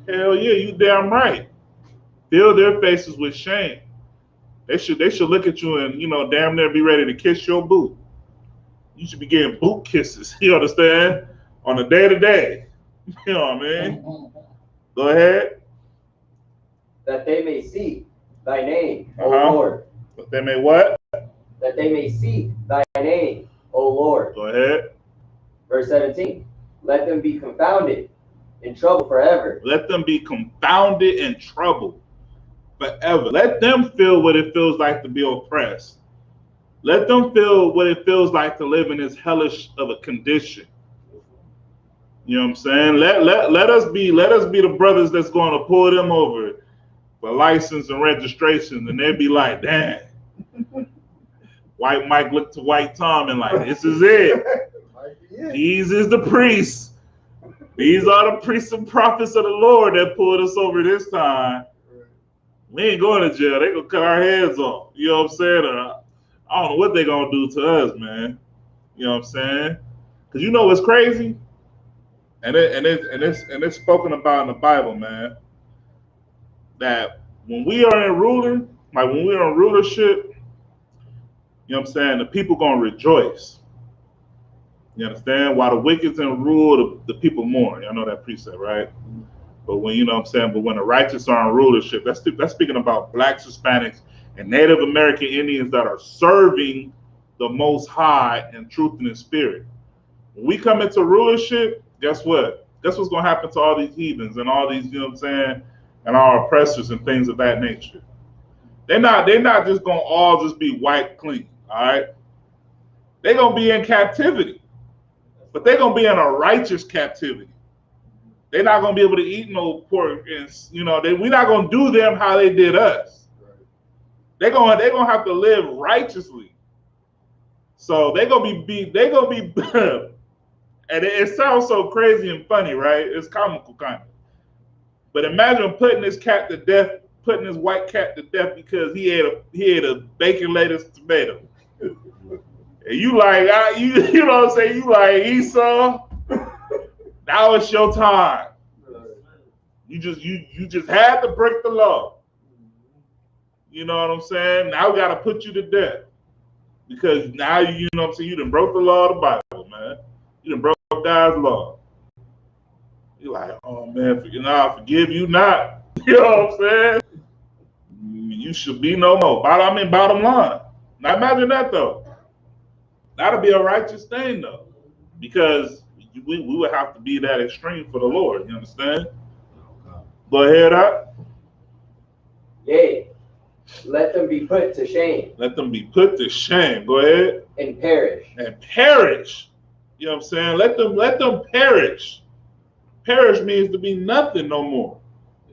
Hell yeah, you damn right. Fill their faces with shame. They should look at you and, you know, damn near be ready to kiss your boot. You should be getting boot kisses. You understand? On a day-to-day. You know what I mean? Go ahead. That they may seek thy name, O Lord. That they may what? That they may seek thy name, O Lord. Go ahead. Verse 17. Let them be confounded in trouble forever. Let them be confounded in trouble forever. Let them feel what it feels like to be oppressed. Let them feel what it feels like to live in this hellish of a condition. You know what I'm saying? Let us be the brothers that's going to pull them over for license and registration, and they'd be like, damn. White Mike looked to White Tom and like, this is it. These is the priests. These are the priests and prophets of the Lord that pulled us over this time. We ain't going to jail. They gonna cut our heads off. You know what I'm saying? I don't know what they gonna do to us, man. You know what I'm saying? Because you know what's crazy? And it's spoken about in the Bible, man. That when we are in rulership, you know what I'm saying, the people gonna rejoice. You understand? While the wicked's in rule, the people mourn. Y'all know that precept, right? But when, you know what I'm saying, but when the righteous are in rulership, that's speaking about blacks, Hispanics, and Native American Indians that are serving the Most High in truth and in spirit. When we come into rulership, guess what? Guess what's going to happen to all these heathens and all these, you know what I'm saying, and our oppressors and things of that nature? They're not just going to all just be wiped clean, all right? They're going to be in captivity, but they're going to be in a righteous captivity. They're not going to be able to eat no pork, and, you know, we're not going to do them how they did us. They're gonna have to live righteously. So they're gonna be and it sounds so crazy and funny, right? It's comical kind of. But imagine putting this cat to death, putting this white cat to death because he ate a bacon lettuce tomato. And you like, you know what I'm saying? You like Esau. That was your time. You just had to break the law. You know what I'm saying? Now we gotta put you to death. Because now you know what I'm saying, you done broke the law of the Bible, man. You done broke God's law. You're like, oh man, forgive you not. You know what I'm saying? You should be no more. Bottom line. Now imagine that though. That'll be a righteous thing though. Because we would have to be that extreme for the Lord, you understand? Go ahead, up. Yea, let them be put to shame. Let them be put to shame. Go ahead. And perish. And perish. You know what I'm saying? Let them perish. Perish means to be nothing no more.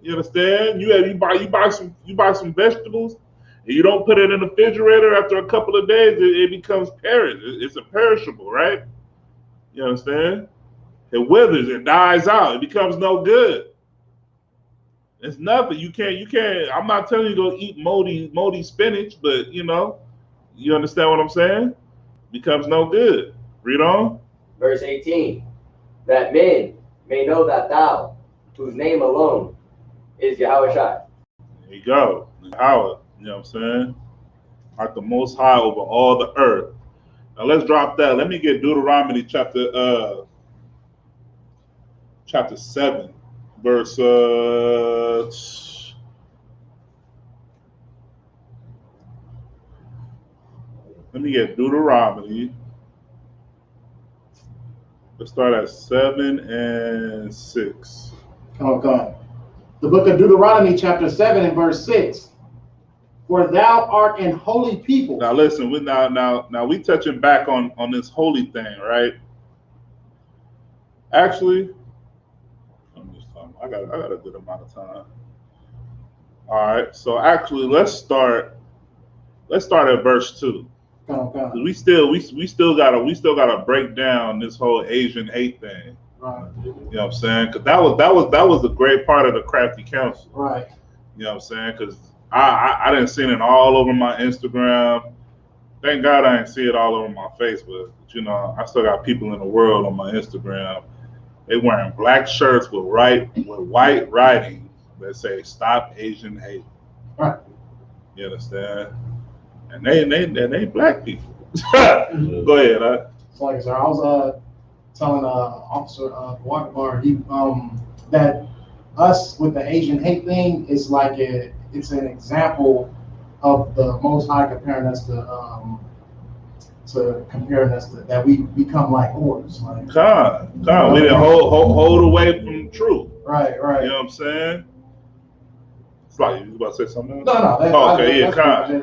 You understand? You buy some vegetables and you don't put it in the refrigerator. After a couple of days, it becomes perish. It's a perishable, right? You understand? It withers, it dies out, it becomes no good. It's nothing. You can't. I'm not telling you to go eat moldy spinach, but you understand what I'm saying? Becomes no good. Read on. Verse 18. That men may know that thou, whose name alone is Yahweh Shai. There you go. Yahweh, you know what I'm saying? Like the Most High over all the earth. Now let's drop that. Let me get Deuteronomy chapter 7, verse let me get Deuteronomy. Let's start at 7 and 6. Okay. The book of Deuteronomy, chapter 7 and verse 6. For thou art an holy people. Now listen, we touching back on this holy thing, right? Actually, I'm just talking. I got a good amount of time. All right, so actually, let's start at verse 2. Okay. We still gotta break down this whole Asian hate thing. Right. You know what I'm saying? Because that was a great part of the crafty council. Right. You know what I'm saying? Because I didn't see it all over my Instagram. Thank God I didn't see it all over my Facebook. But, I still got people in the world on my Instagram. They wearing black shirts with white writing that say "Stop Asian Hate." Right. You understand? And they black people. Go ahead. So like I said, I was telling Officer Wakabar that us with the Asian hate thing is like it's an example of the Most High comparing us to that we become like whores. Like, we didn't hold away from truth. Right. You know what I'm saying? It's like you was about to say something else? No. Okay,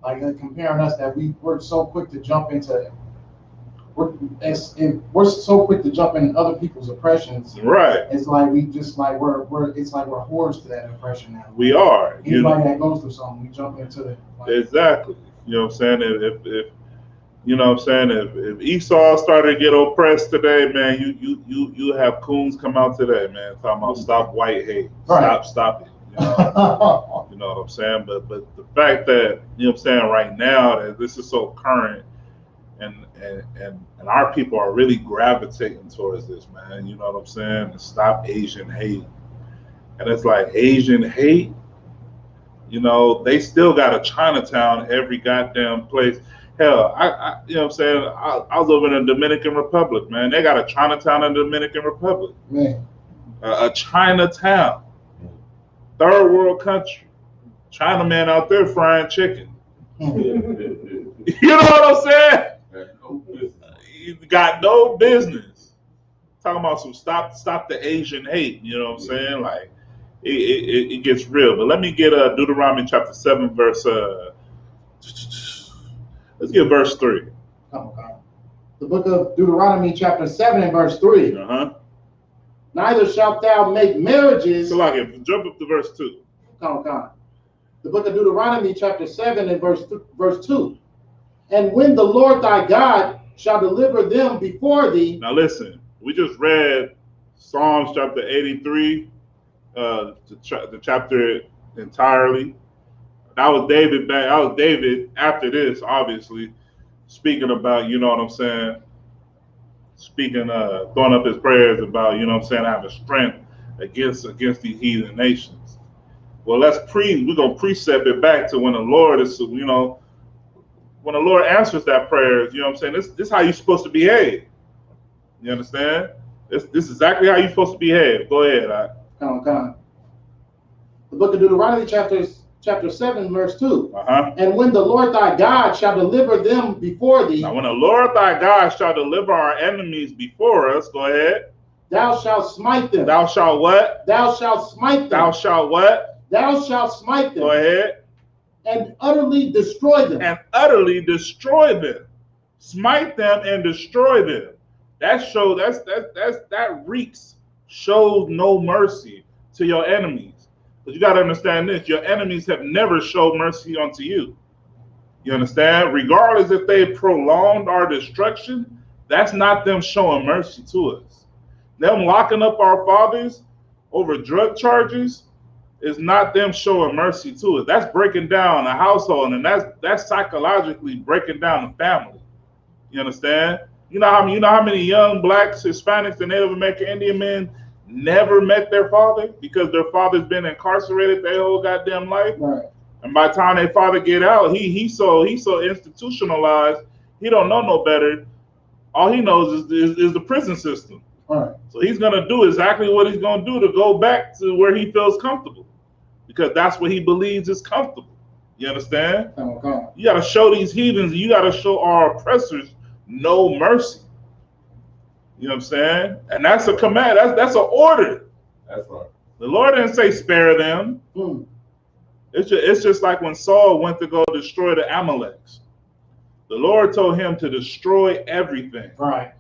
like comparing us that we're so quick to jump into. We're so quick to jump in other people's oppressions. Right. It's like we're whores to that oppression now. We are. Anybody that goes through something, we jump into it. Exactly. You know what I'm saying? If you know what I'm saying, if Esau started to get oppressed today, man, you have coons come out today, man, talking about stop white hate. Right. Stop it. You know what I'm saying? But the fact that, you know what I'm saying, right now that this is so current and our people are really gravitating towards this, man. You know what I'm saying? To stop Asian hate. And it's like Asian hate, they still got a Chinatown every goddamn place. Hell, I you know what I'm saying? I live in the Dominican Republic, man. They got a Chinatown in the Dominican Republic. Man. A Chinatown. Third world country. Chinaman out there frying chicken. You know what I'm saying? You got no business. Talking about some stop the Asian hate. You know what I'm saying? Like it gets real. But let me get Deuteronomy chapter 7 verse. Let's get verse 3. Okay. The book of Deuteronomy chapter 7 and verse 3. Neither shalt thou make marriages. So like jump up to verse 2. Okay. The book of Deuteronomy chapter 7 and verse 2. And when the Lord thy God shall deliver them before thee. Now listen, we just read Psalms chapter 83, the chapter entirely. That was David after this, obviously. speaking about, you know what I'm saying, throwing up his prayers about, you know what I'm saying, having strength against these heathen nations. Well, we're gonna precept it back to when the Lord is, you know, when the Lord answers that prayer, you know what I'm saying, this is how you're supposed to behave. You understand? This is exactly how you're supposed to behave. Go ahead. Come on. The book of Deuteronomy, chapter 7, verse 2. And when the Lord thy God shall deliver them before thee. Now, when the Lord thy God shall deliver our enemies before us, go ahead. Thou shalt smite them. Thou shalt what? Thou shalt smite them. Thou shalt what? Thou shalt smite them. Go ahead. And utterly destroy them. And utterly destroy them. Smite them and destroy them. That shows no mercy to your enemies. But you got to understand this: your enemies have never showed mercy unto you. You understand? Regardless if they prolonged our destruction, that's not them showing mercy to us. Them locking up our fathers over drug charges is not them showing mercy to us. That's breaking down a household, and that's psychologically breaking down the family. You understand? You know how many young blacks, Hispanics, and Native American Indian men never met their father because their father's been incarcerated their whole goddamn life. Right. And by the time their father get out, he's so institutionalized, he don't know no better. All he knows is the prison system. Right. So he's gonna do exactly what he's gonna do to go back to where he feels comfortable, because that's what he believes is comfortable. You understand? Okay. You gotta show these heathens, you gotta show our oppressors no mercy. You know what I'm saying? And that's a command. That's an order. That's right. The Lord didn't say spare them. It's just like when Saul went to go destroy the Amaleks. The Lord told him to destroy everything. Right.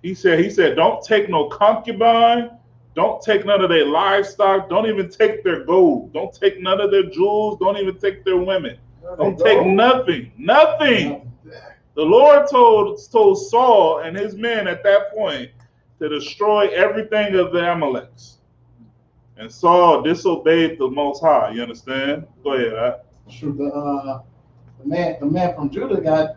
He said, don't take no concubine. Don't take none of their livestock. Don't even take their gold. Don't take none of their jewels. Don't even take their women. Don't take nothing. Nothing. The Lord told Saul and his men at that point to destroy everything of the Amaleks. And Saul disobeyed the Most High. You understand? Go ahead. Sure. The man from Judah got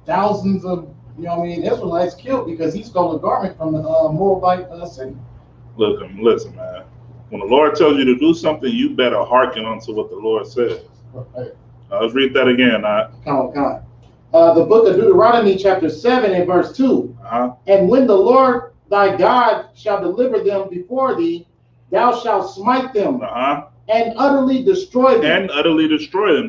thousands of Israelites killed because he stole a garment from the Moabite city. Listen, man. When the Lord tells you to do something, you better hearken unto what the Lord says. Right. Let's read that again. Come on. The book of Deuteronomy, chapter 7, and verse 2. And when the Lord thy God shall deliver them before thee, thou shalt smite them and utterly destroy them.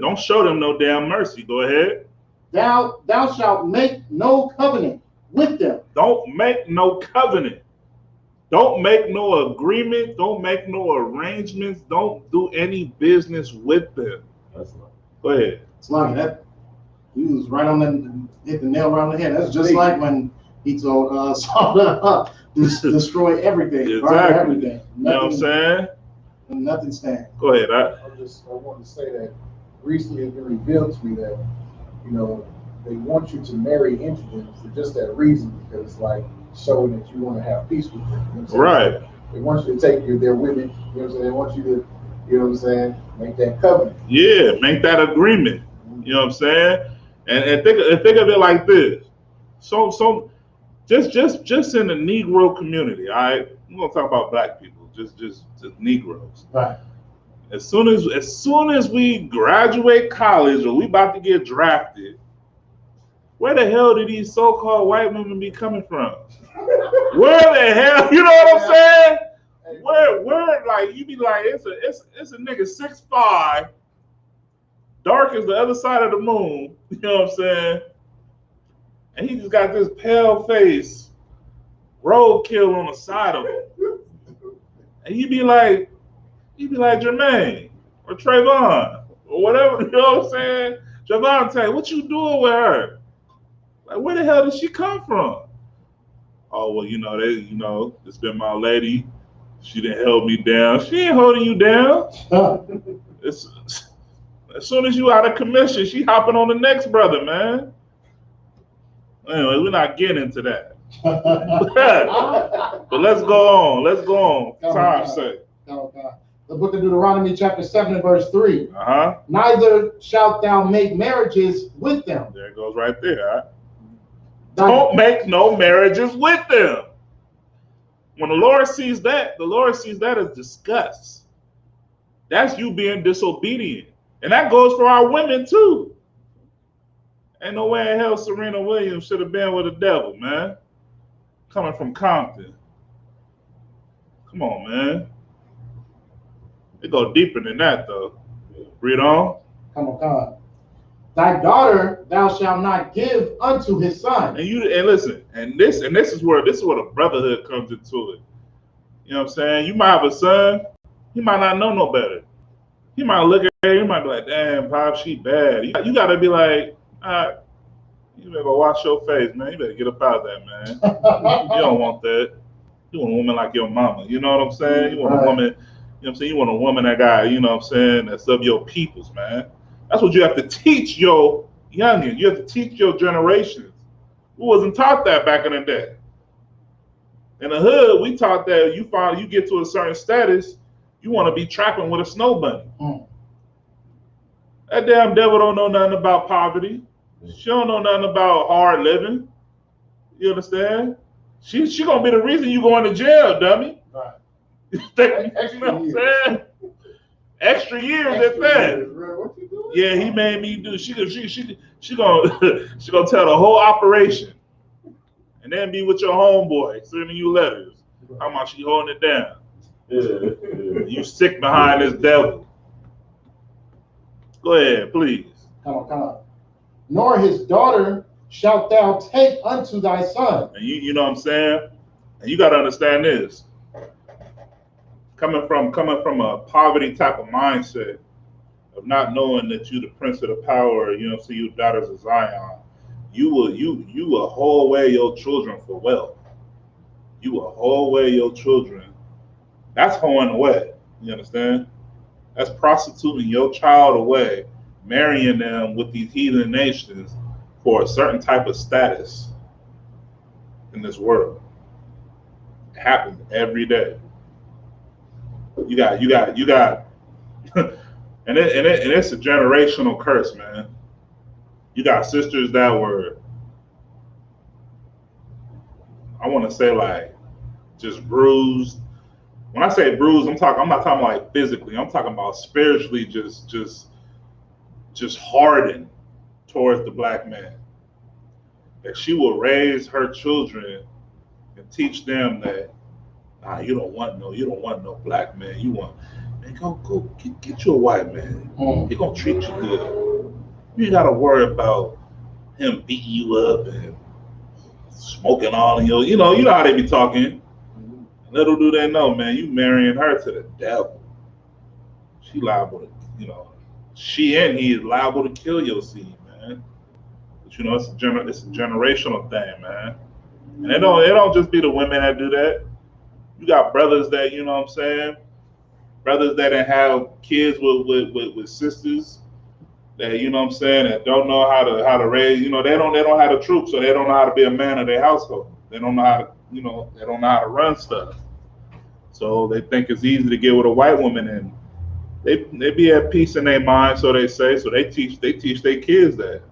Don't show them no damn mercy. Go ahead. Thou shalt make no covenant with them. Don't make no covenant. Don't make no agreement. Don't make no arrangements. Don't do any business with them. That's right. Go ahead. It's like that. He was right on hit the nail right on the head. That's just like when he told Saul to destroy everything. Exactly. Everything. You know what I'm saying? Nothing stands. Go ahead. I want to say that recently it's been revealed to me that, they want you to marry into them for just that reason, because it's like showing that you want to have peace with them. You know right. They want you to take their women, you know what I'm saying? They want you to, you know what I'm saying, make that covenant. Yeah, make that agreement. You know what I'm saying? And think of it like this. So just in the Negro community, all right? I'm gonna talk about black people, just Negroes. Right. As soon as we graduate college or we about to get drafted, where the hell did these so-called white women be coming from? Where the hell, you know what I'm saying? Where like you be like, it's a nigga 6'5", dark as the other side of the moon, you know what I'm saying? And he just got this pale face, roadkill on the side of him. And you be like Jermaine or Trayvon or whatever, you know what I'm saying? Javante, what you doing with her? Like, where the hell did she come from? Oh, well, it's been my lady. She didn't hold me down. She ain't holding you down. As soon as you out of commission, she hopping on the next brother, man. Anyway, we're not getting into that. But let's go on. Time's sake. The book of Deuteronomy chapter 7 and verse 3. Uh-huh. Neither shalt thou make marriages with them. There it goes right there. Right? Don't make no marriages with them. When the Lord sees that as disgust. That's you being disobedient. And that goes for our women too. Ain't no way in hell Serena Williams should have been with the devil, man. Coming from Compton. Come on, man. It go deeper than that, though. Read on. Come on. Thy daughter thou shalt not give unto his son. And listen, and this is where the brotherhood comes into it. You know what I'm saying? You might have a son, he might not know no better. He might look at her, he might be like, damn, Pop, she bad. You gotta be like, all right, you better go wash your face, man. You better get up out of that, man. You don't want that. You want a woman like your mama. You know what I'm saying? You want a woman, you know what I'm saying? You want a woman that got, you know what I'm saying, that's of your peoples, man. That's what you have to teach your youngins. You have to teach your generations. Who wasn't taught that back in the day? In the hood, we taught that you get to a certain status, you want to be trapping with a snow bunny. That damn devil don't know nothing about poverty. She don't know nothing about hard living. You understand? She gonna be the reason you going to jail, dummy. Right. You know what I'm saying? Extra years at that. Yeah, he made me do. She gonna tell the whole operation, and then be with your homeboy sending you letters. How about she holding it down? You sick behind this devil. Go ahead, please. Come on. Nor his daughter shalt thou take unto thy son. And you know what I'm saying? And you got to understand this. Coming from a poverty type of mindset of not knowing that you the prince of the power, you know, so you daughters of Zion, you will hold away your children for wealth. You will hold away your children. That's hoeing away. You understand? That's prostituting your child away, marrying them with these heathen nations for a certain type of status in this world. It happens every day. You got, and it's a generational curse, man. You got sisters that were, I want to say, like, just bruised. When I say bruised, I'm not talking like physically. I'm talking about spiritually, just hardened towards the black man. That she will raise her children and teach them that, nah, you don't want no black man. You want, man, go get you a white man. He gonna treat you good. You ain't gotta worry about him beating you up and smoking all in your, you know how they be talking. Little do they know, man, you marrying her to the devil. She liable to, she and he is liable to kill your seed, man. But it's a generational thing, man. And it don't just be the women that do that. You got brothers that, you know what I'm saying, brothers that didn't have kids with sisters that, you know what I'm saying, that don't know how to raise, they don't have the truth, so they don't know how to be a man of their household. They don't know how to, they don't know how to run stuff. So they think it's easy to get with a white woman, and they be at peace in their mind, so they say. So they teach their kids that.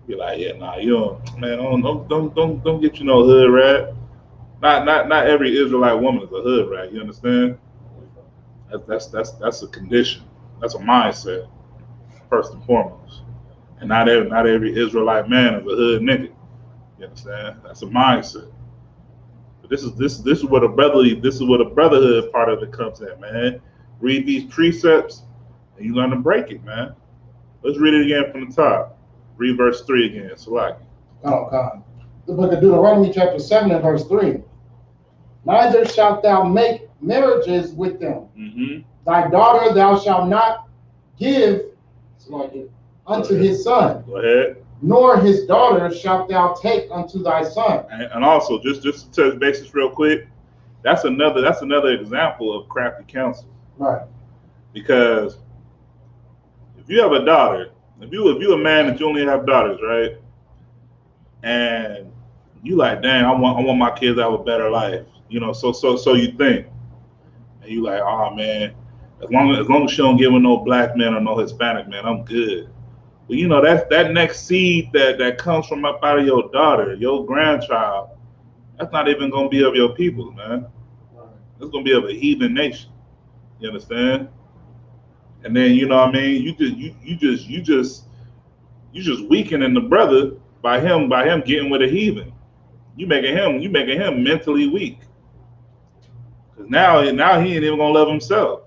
Be like, yeah, nah, you don't, man, don't get you no hood rat. Not every Israelite woman is a hood rat. You understand? That's a condition. That's a mindset, first and foremost. And not every Israelite man is a hood nigga. You understand? That's a mindset. But this is where the brotherhood part of it comes in, man. Read these precepts and you learn to break it, man. Let's read it again from the top. Read verse 3 again. Select. Oh God. The book of Deuteronomy chapter 7 and verse 3. Neither shalt thou make marriages with them. Mm-hmm. Thy daughter thou shalt not give unto his son. Go ahead. Nor his daughter shalt thou take unto thy son. And also, just to touch basis real quick, that's another example of crafty counsel. Right. Because if you have a daughter, if you a man that you only have daughters, right? And you like, dang, I want my kids to have a better life, so you think. and you like, oh man, as long as she don't give with no black man or no Hispanic man, I'm good. But you know, that's that next seed that comes from up out of your daughter, your grandchild. That's not even gonna be of your people, man. It's gonna be of a heathen nation. You understand? And then you know what I mean. You just weakening the brother by him getting with a heathen. You making him mentally weak. Cause now he ain't even gonna love himself.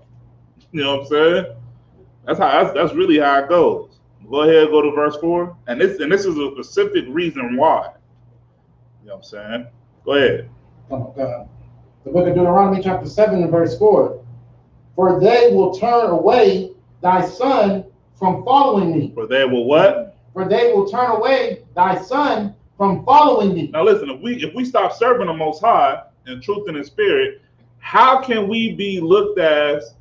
You know what I'm saying? That's really how it goes. Go ahead, go to verse 4. And this is a specific reason why. You know what I'm saying? Go ahead. Oh, God. The book of Deuteronomy chapter 7 and verse 4. For they will turn away thy son from following me. For they will what? For they will turn away thy son from following me. Now listen, if we stop serving the Most High in truth and in spirit, how can we be looked as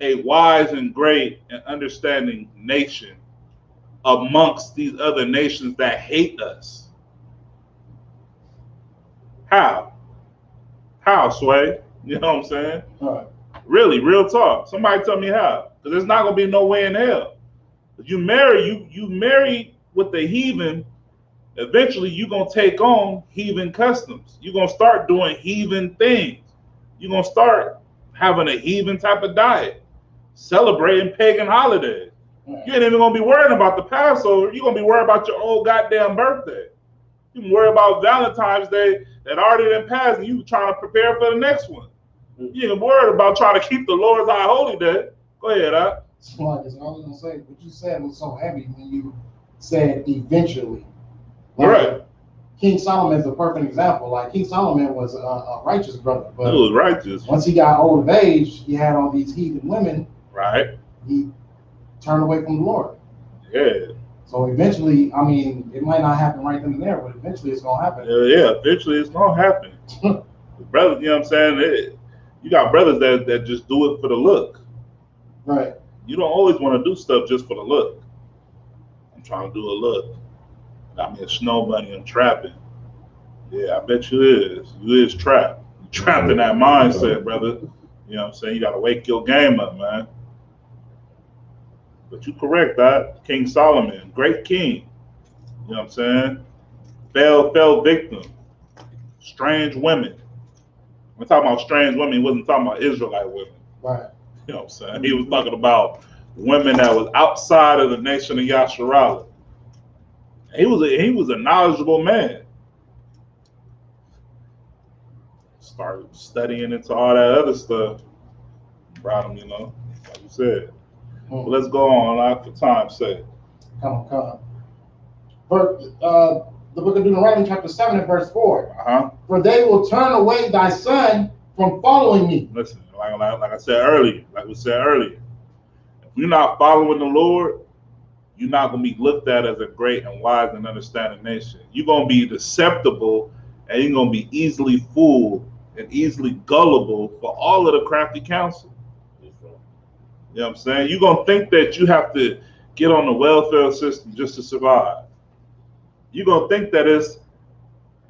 a wise and great and understanding nation amongst these other nations that hate us? How, Sway? You know what I'm saying? All right. Really, real talk. Somebody tell me how. Because there's not gonna be no way in hell. If you marry with the heathen, eventually you're gonna take on heathen customs. You're gonna start doing heathen things. You're gonna start having a heathen type of diet, celebrating pagan holidays. You ain't even gonna be worrying about the Passover. You're gonna be worried about your old goddamn birthday. You can worry about Valentine's Day that already done passed, and you trying to prepare for the next one. You ain't worried about trying to keep the Lord's High Holy Day. Go ahead, huh? So that's all I was gonna say. What you said was so heavy when you said eventually. Like, right. King Solomon is a perfect example. Like King Solomon was a righteous brother, but he was righteous. Once he got old of age, he had all these heathen women. Right. He turned away from the Lord. Yeah. So eventually, I mean, it might not happen right then and there, but eventually it's gonna happen. Yeah, eventually it's gonna happen. Brothers, you know what I'm saying? You got brothers that just do it for the look. Right. You don't always want to do stuff just for the look. I'm trying to do a look. Got me a snow bunny, I'm trapping. Yeah, I bet you is. You is trapped. You trapped in that mindset, brother. You know what I'm saying? You gotta wake your game up, man. But you correct that. King Solomon, great king. You know what I'm saying? Fell victim. Strange women. We're talking about strange women. He wasn't talking about Israelite women. Right. You know what I'm saying? He was talking about women that was outside of the nation of Yasharala. He was a knowledgeable man. Started studying into all that other stuff. Brought him, you know, like you said. But let's go on, for time's sake. Come on. The book of Deuteronomy chapter 7 and verse 4. For they will turn away thy son from following me. Listen, like I said earlier, if you're not following the Lord, you're not going to be looked at as a great and wise and understanding nation. You're going to be susceptible, and you're going to be easily fooled and easily gullible for all of the crafty counsel. You know what I'm saying? You're going to think that you have to get on the welfare system just to survive. You're going to think that it's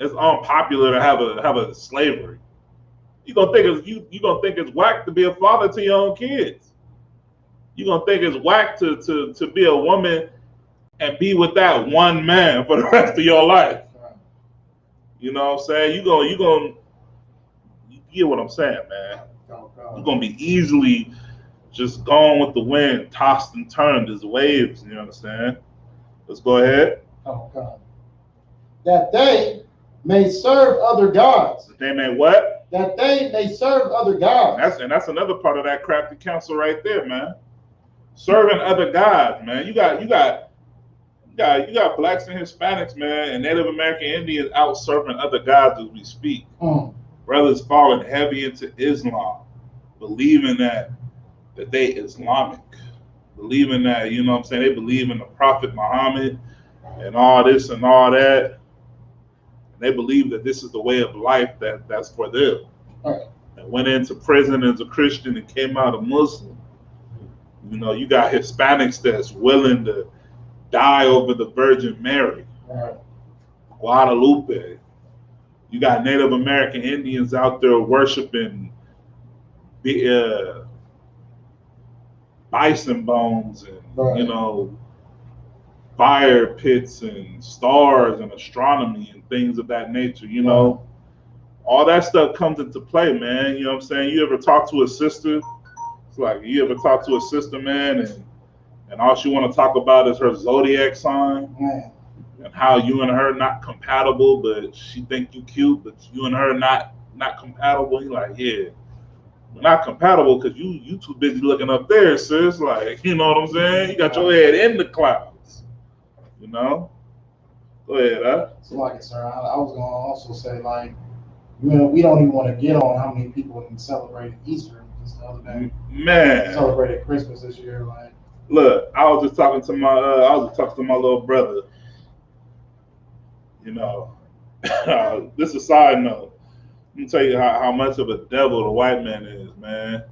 unpopular to have a slavery. You're going to think it's whack to be a father to your own kids. You're going to think it's whack to be a woman and be with that one man for the rest of your life. You know what I'm saying? You get what I'm saying, man. You're going to be easily just gone with the wind, tossed and turned as waves, you understand? Let's go ahead. Oh, God. That they may serve other gods. That they may what? That they may serve other gods. And that's another part of that crafty counsel right there, man. Serving other gods, man. You got blacks and Hispanics, man, and Native American Indians out serving other gods as we speak. Brothers falling heavy into Islam, believing that they Islamic, believing that, you know what I'm saying, they believe in the Prophet Muhammad and all this and all that. And they believe that this is the way of life that's for them. And went into prison as a Christian and came out a Muslim. You know, you got Hispanics that's willing to die over the Virgin Mary. Guadalupe. You got Native American Indians out there worshiping bison bones and Right. you know, fire pits and stars and astronomy and things of that nature. You know, all that stuff comes into play, man. You know what I'm saying? You ever talk to a sister? It's like you ever talk to a sister, man, and all she want to talk about is her zodiac sign. Man. And how you and her not compatible, but she think you cute, but you and her not compatible. You like, yeah, we're not compatible because you too busy looking up there, sis. Like, you know what I'm saying? You got your head in the clouds. You know? Go ahead, huh? So like, sir, I was gonna also say, like, you know, we don't even want to get on how many people even celebrated Easter just the other day. Man, Celebrated Christmas this year, like. Look, I was just talking to my little brother. You know, this is a side note. Let me tell you how much of a devil the white man is, man.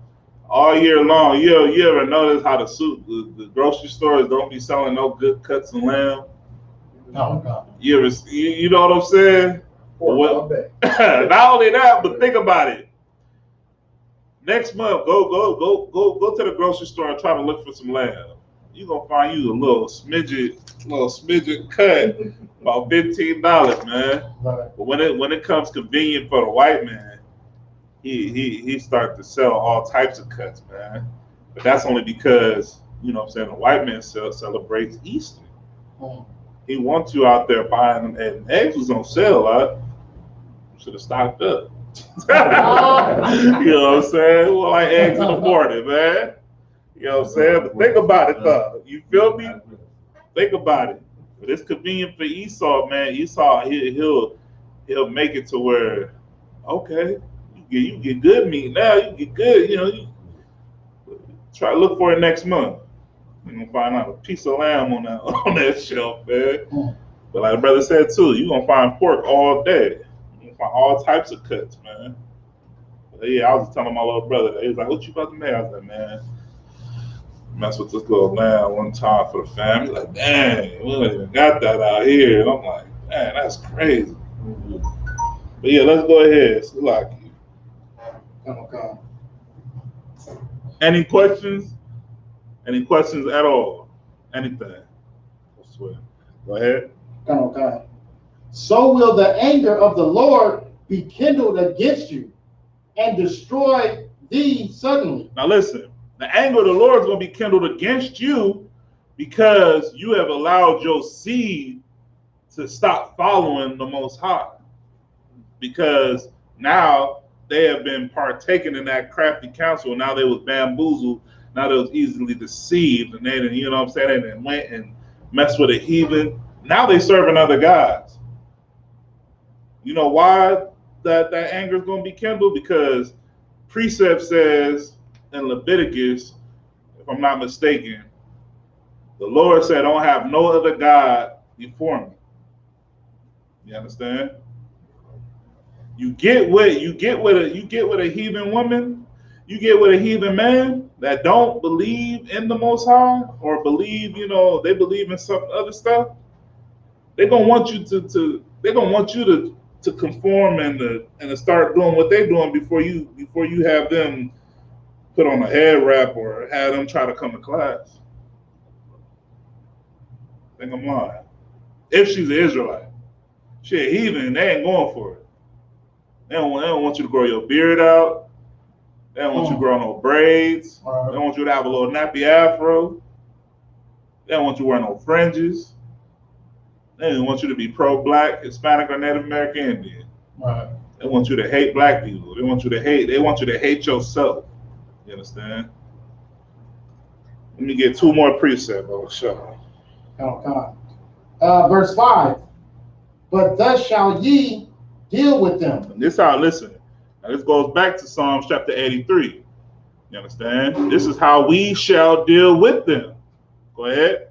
All year long, you ever notice how the grocery stores don't be selling no good cuts of lamb? Oh God. You know what I'm saying? Well, not only that, but think about it. Next month, go to the grocery store and try to look for some lamb. You're gonna find you a little smidget cut, about $15, man. Right. But when it comes convenient for the white man, he starts to sell all types of cuts, man. But that's only because, you know what I'm saying, the white man celebrates Easter. He wants you out there buying them, and eggs was on sale, huh? Should have stocked up. You know what I'm saying? Well, like eggs in the morning, man. You know what I'm saying? But think about it, though. You feel me? Think about it. But it's convenient for Esau, man. Esau, he'll make it to where, okay, you get good meat now. You get good, you know. You try to look for it next month. You're gonna find out a piece of lamb on that shelf, man. But like the brother said too, you're gonna find pork all day. You're gonna find all types of cuts, man. But yeah, I was telling my little brother, he was like, "What you about to make?" I was like, "Man, mess with this little lamb one time for the family." Like, dang, we don't even got that out here. And I'm like, man, that's crazy. But yeah, let's go ahead. It's like, Okay. any questions? Any questions at all? Anything? I swear. Go ahead. Okay. So will the anger of the Lord be kindled against you and destroy thee suddenly. Now listen, the anger of the Lord is going to be kindled against you because you have allowed your seed to stop following the Most High. Because now they have been partaking in that crafty counsel. Now they was bamboozled. Now they was easily deceived. And they didn't, you know what I'm saying? They didn't went and messed with a heathen. Now they serving other gods. You know why that anger is going to be kindled? Because precept says in Leviticus, if I'm not mistaken, the Lord said, "Don't have no other God before me." You understand? You get with a heathen woman, you get with a heathen man that don't believe in the Most High or believe, you know, they believe in some other stuff. They're gonna want you to conform and to start doing what they're doing before you have them put on a head wrap or have them try to come to class. I think I'm lying. If she's an Israelite, she a heathen, they ain't going for it. They don't want you to grow your beard out. They don't want you to grow no braids. They don't want you to have a little nappy afro. They don't want you to wear no fringes. They don't want you to be pro-black, Hispanic, or Native American Indian. Right. They want you to hate black people. They want you to hate yourself. You understand? Let me get 2 more precepts. Oh, shut up. Okay. Verse 5. But thus shall ye deal with them. And this how, listen. Now this goes back to Psalms chapter 83. You understand? This is how we shall deal with them. Go ahead.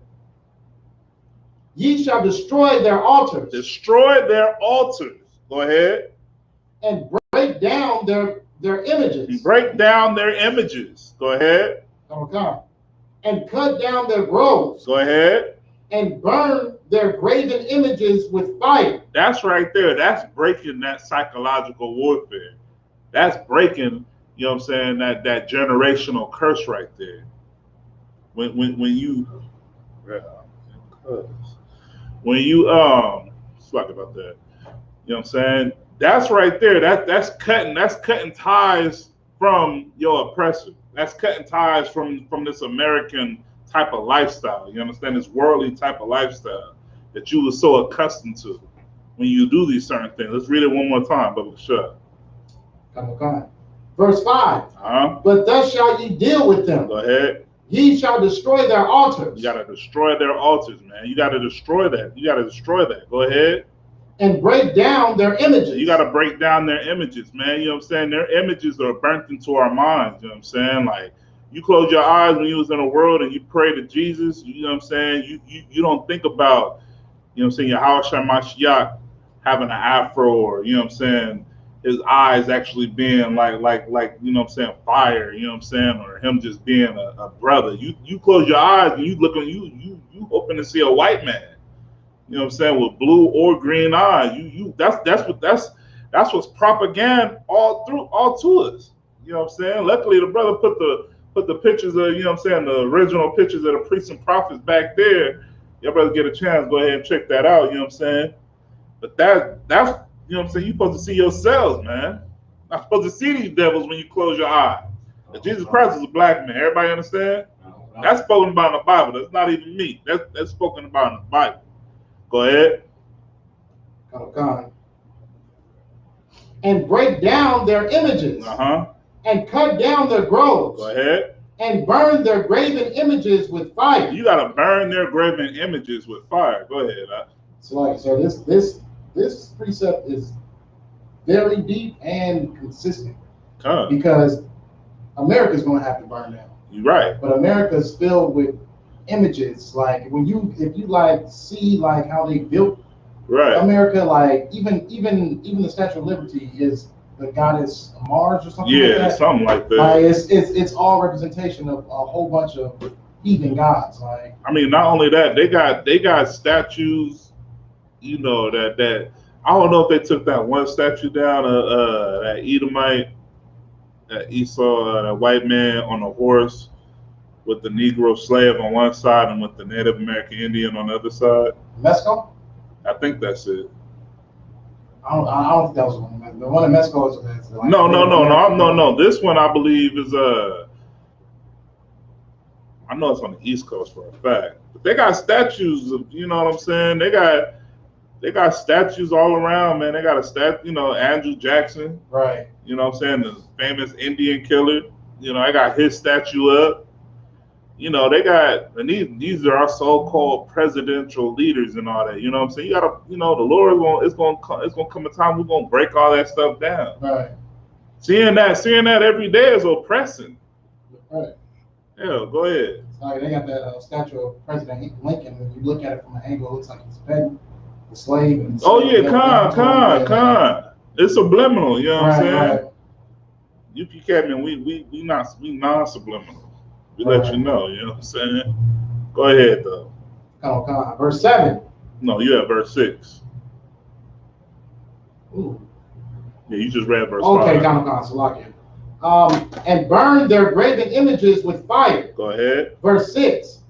Ye shall destroy their altars. Destroy their altars. Go ahead. And break down their images. And break down their images. Go ahead. Okay. And cut down their groves. Go ahead. And burn their graven images with fire. That's right there. That's breaking that psychological warfare. That's breaking You know what I'm saying? That generational curse right there. When you sorry about that. You know what I'm saying? That's right there. That's cutting ties from your oppressor. That's cutting ties from this American type of lifestyle. You understand? This worldly type of lifestyle that you were so accustomed to when you do these certain things. Let's read it one more time, but sure. Come on. Verse 5. Uh-huh. But thus shall ye deal with them. Go ahead. Ye shall destroy their altars. You gotta destroy their altars, man. You gotta destroy that. You gotta destroy that. Go ahead. And break down their images. You gotta break down their images, man. You know what I'm saying? Their images are burnt into our minds. You know what I'm saying? Like, you close your eyes when you was in the world and you pray to Jesus. You know what I'm saying? You don't think about, you know what I'm saying, Yahweh Mashiach having an afro, or, you know what I'm saying, his eyes actually being like you know what I'm saying, fire, you know what I'm saying, or him just being a brother. You close your eyes and you look on you hoping to see a white man, you know what I'm saying, with blue or green eyes. That's what's propaganda all to us. You know what I'm saying? Luckily the brother put the pictures of, you know what I'm saying, the original pictures of the priests and prophets back there. Y'all brother get a chance, go ahead and check that out, you know what I'm saying? But that's you know what I'm saying, you're supposed to see yourselves, man. Not supposed to see these devils when you close your eyes. Jesus Christ is a black man. Everybody understand? That's spoken about in the Bible. That's not even me. That's spoken about in the Bible. Go ahead. God. And break down their images. And cut down their groves. Go ahead. And burn their graven images with fire. You gotta burn their graven images with fire. Go ahead. So this precept is very deep and consistent. Because America's going to have to burn down. You're right. But America's filled with images. Like if you like see like how they built America, like even the Statue of Liberty is the goddess Mars or something. Yeah, like that. something like that. Like it's all representation of a whole bunch of heathen gods. Like, I mean, not only that, they got statues. You know that I don't know if they took that one statue down, that Edomite, that Esau, that white man on a horse with the Negro slave on one side and with the Native American Indian on the other side. Mexico? I think that's it. I don't think that was one. The one in Mexico is like, no. This one I believe is I know it's on the East Coast for a fact, but they got statues of, you know what I'm saying? They got statues all around, man. They got a statue, you know, Andrew Jackson. Right. You know what I'm saying? The famous Indian killer. You know, I got his statue up. You know, they got, and these are our so-called presidential leaders and all that. You know what I'm saying? You gotta, you know, the Lord it's gonna come a time we're gonna break all that stuff down. Right. Seeing that every day is oppressing. Right. Yeah, go ahead. Like they got that statue of President Lincoln. When you look at it from an angle, it looks like he's petting the slave. And Con. It's subliminal. You know what I'm saying? Right. You can't mean we non-subliminal. We let you know. You know what I'm saying? Go ahead though. Con. Verse 7. No, you have verse 6. Ooh. Yeah, you just read verse 5. Okay, Con. So lock in. And burn their graven images with fire. Go ahead. Verse 6.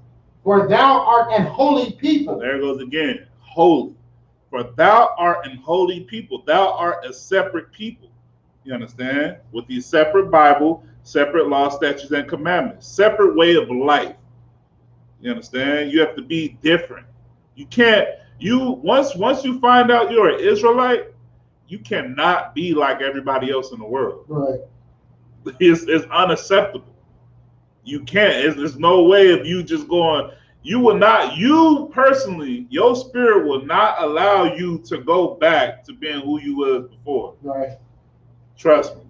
For thou art an holy people. There it goes again. Holy. For thou art an holy people. Thou art a separate people. You understand? With the separate Bible, separate law, statutes, and commandments. Separate way of life. You understand? You have to be different. You can't, once you find out you're an Israelite, you cannot be like everybody else in the world. Right. It's unacceptable. You can't. There's no way of you just going. You personally, your spirit will not allow you to go back to being who you was before. Right. Trust me.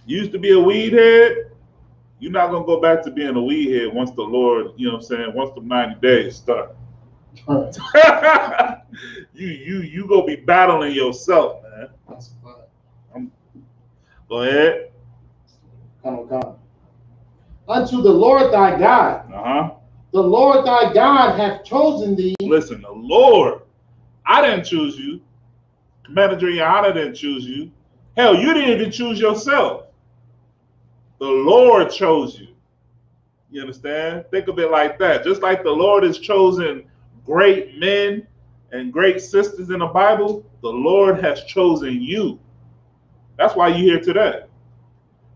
You used to be a weed head. You're not gonna go back to being a weed head once the Lord, you know what I'm saying, once the 90 days start. Right. you gonna be battling yourself, man. That's fun. Go ahead. Come. Unto the Lord thy God. The Lord thy God hath chosen thee. Listen, the Lord, I didn't choose you. Commander Johanna didn't choose you. Hell, you didn't even choose yourself. The Lord chose you. You understand? Think of it like that. Just like the Lord has chosen great men and great sisters in the Bible, the Lord has chosen you. That's why you're here today.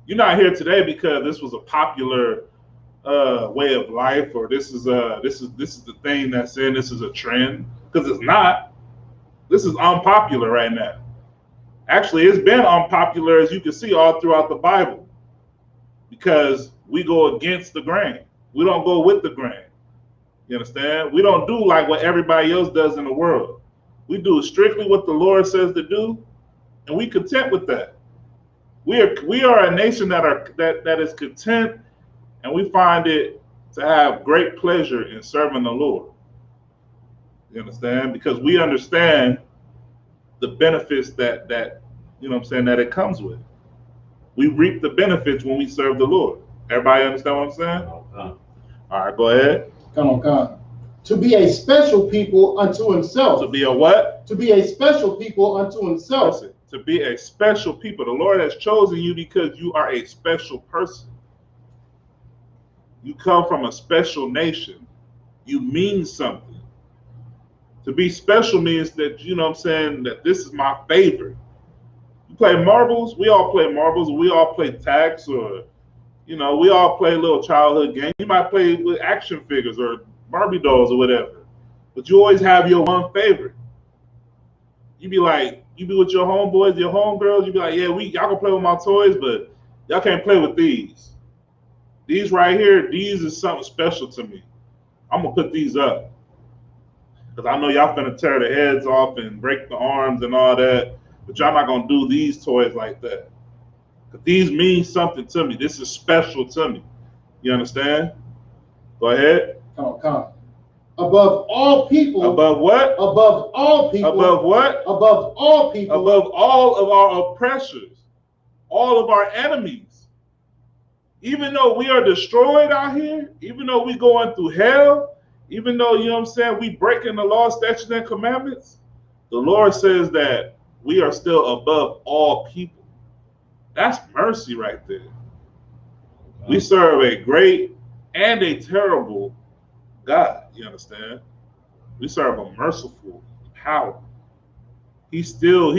You're not here today because this was a popular way of life, or this is the thing that's in. This is a trend, because it's not. This is unpopular right now. Actually, it's been unpopular, as you can see, all throughout the Bible, because we go against the grain. We don't go with the grain. You understand? We don't do like what everybody else does in the world. We do strictly what the Lord says to do, and we content with that. We are a nation that is content, and we find it to have great pleasure in serving the Lord. You understand? Because we understand the benefits that you know what I'm saying, that it comes with. We reap the benefits when we serve the Lord. Everybody understand what I'm saying? All right, go ahead. Come on. To be a special people unto himself. To be a what? To be a special people unto himself. Listen, to be a special people. The Lord has chosen you because you are a special person. You come from a special nation. You mean something. To be special means that, you know what I'm saying, that this is my favorite. You play marbles, we all play marbles, we all play tags, or, you know, we all play a little childhood game. You might play with action figures or Barbie dolls or whatever, but you always have your one favorite. You be with your homeboys, your homegirls, you be like, yeah, y'all can play with my toys, but y'all can't play with these. These right here, these is something special to me. I'm gonna put these up, because I know y'all finna tear the heads off and break the arms and all that, but y'all not gonna do these toys like that. Because these mean something to me. This is special to me. You understand? Go ahead. Come on. Above all people. Above what? Above all people. Above what? Above all people. Above all of our oppressors, all of our enemies. Even though we are destroyed out here, even though we going through hell, even though, you know what I'm saying, we breaking the law, statutes, and commandments, the Lord says that we are still above all people. That's mercy right there. We serve a great and a terrible God, you understand? We serve a merciful power. He still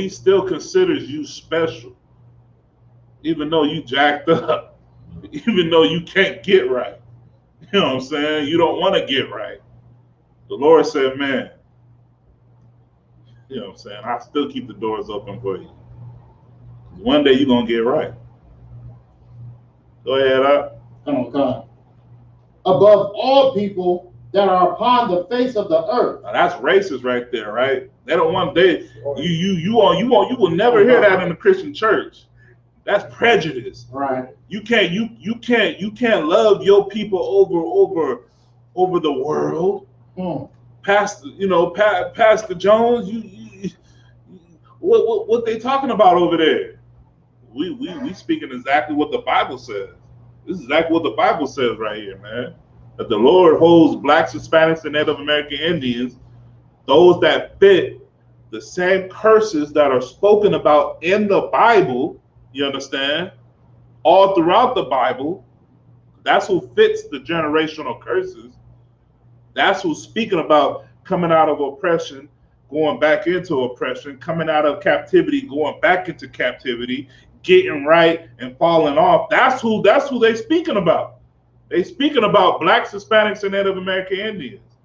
considers you special, even though you jacked up, even though you can't get right. You know what I'm saying? You don't want to get right. The Lord said, man, you know what I'm saying, I still keep the doors open for you. One day you're going to get right. Go ahead, Come on. Above all people that are upon the face of the earth. Now that's racist right there, right? They don't want you will never hear that in the Christian church. That's prejudice. Right. You can't love your people over the world. Pastor Jones, what they talking about over there? We speaking exactly what the Bible says. This is exactly what the Bible says right here, man. That the Lord holds blacks, Hispanics, and Native American Indians, those that fit the same curses that are spoken about in the Bible, you understand, all throughout the Bible. That's who fits the generational curses. That's who's speaking about coming out of oppression, going back into oppression, coming out of captivity, going back into captivity, getting right and falling off. That's who they speaking about. They speaking about blacks, Hispanics, and Native American Indians.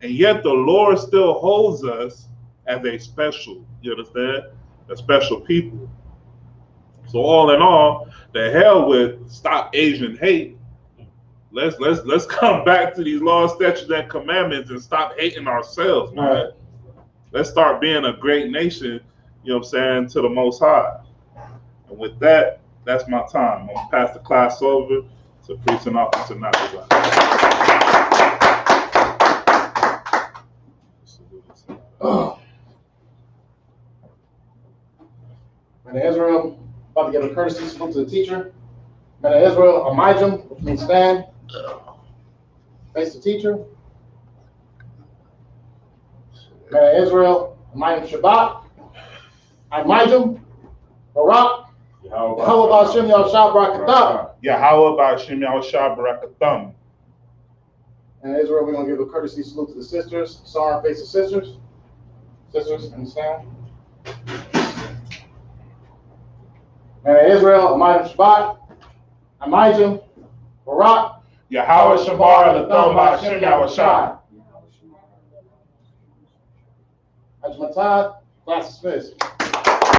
And yet the Lord still holds us as a special, you understand? A special people. So all in all, the hell with stop Asian hate. Let's come back to these laws, statutes, and commandments and stop hating ourselves, man. Right. Let's start being a great nation, you know what I'm saying, to the Most High. And with that, that's my time. I'm gonna pass the class over to Priest and Officer Nazarai. Man of Israel, about to give a courtesy salute to the teacher. Man of Israel, Amijam, which means stand. Face the teacher. Man of Israel, Amijam Shabbat. Amijam, Barak. How about Shem Yahshua Barakatam? Yahweh Ba'Shem Yahshua Barakatam. And Israel, we're going to give a courtesy salute to the sisters. Sorry, face the sisters. Sisters, understand? And Israel, Amijam Shabbat, Amijam, Barak, Yahweh Shabbat Latam Ba'Shem Yahshua. Ajmatad, class dismissed.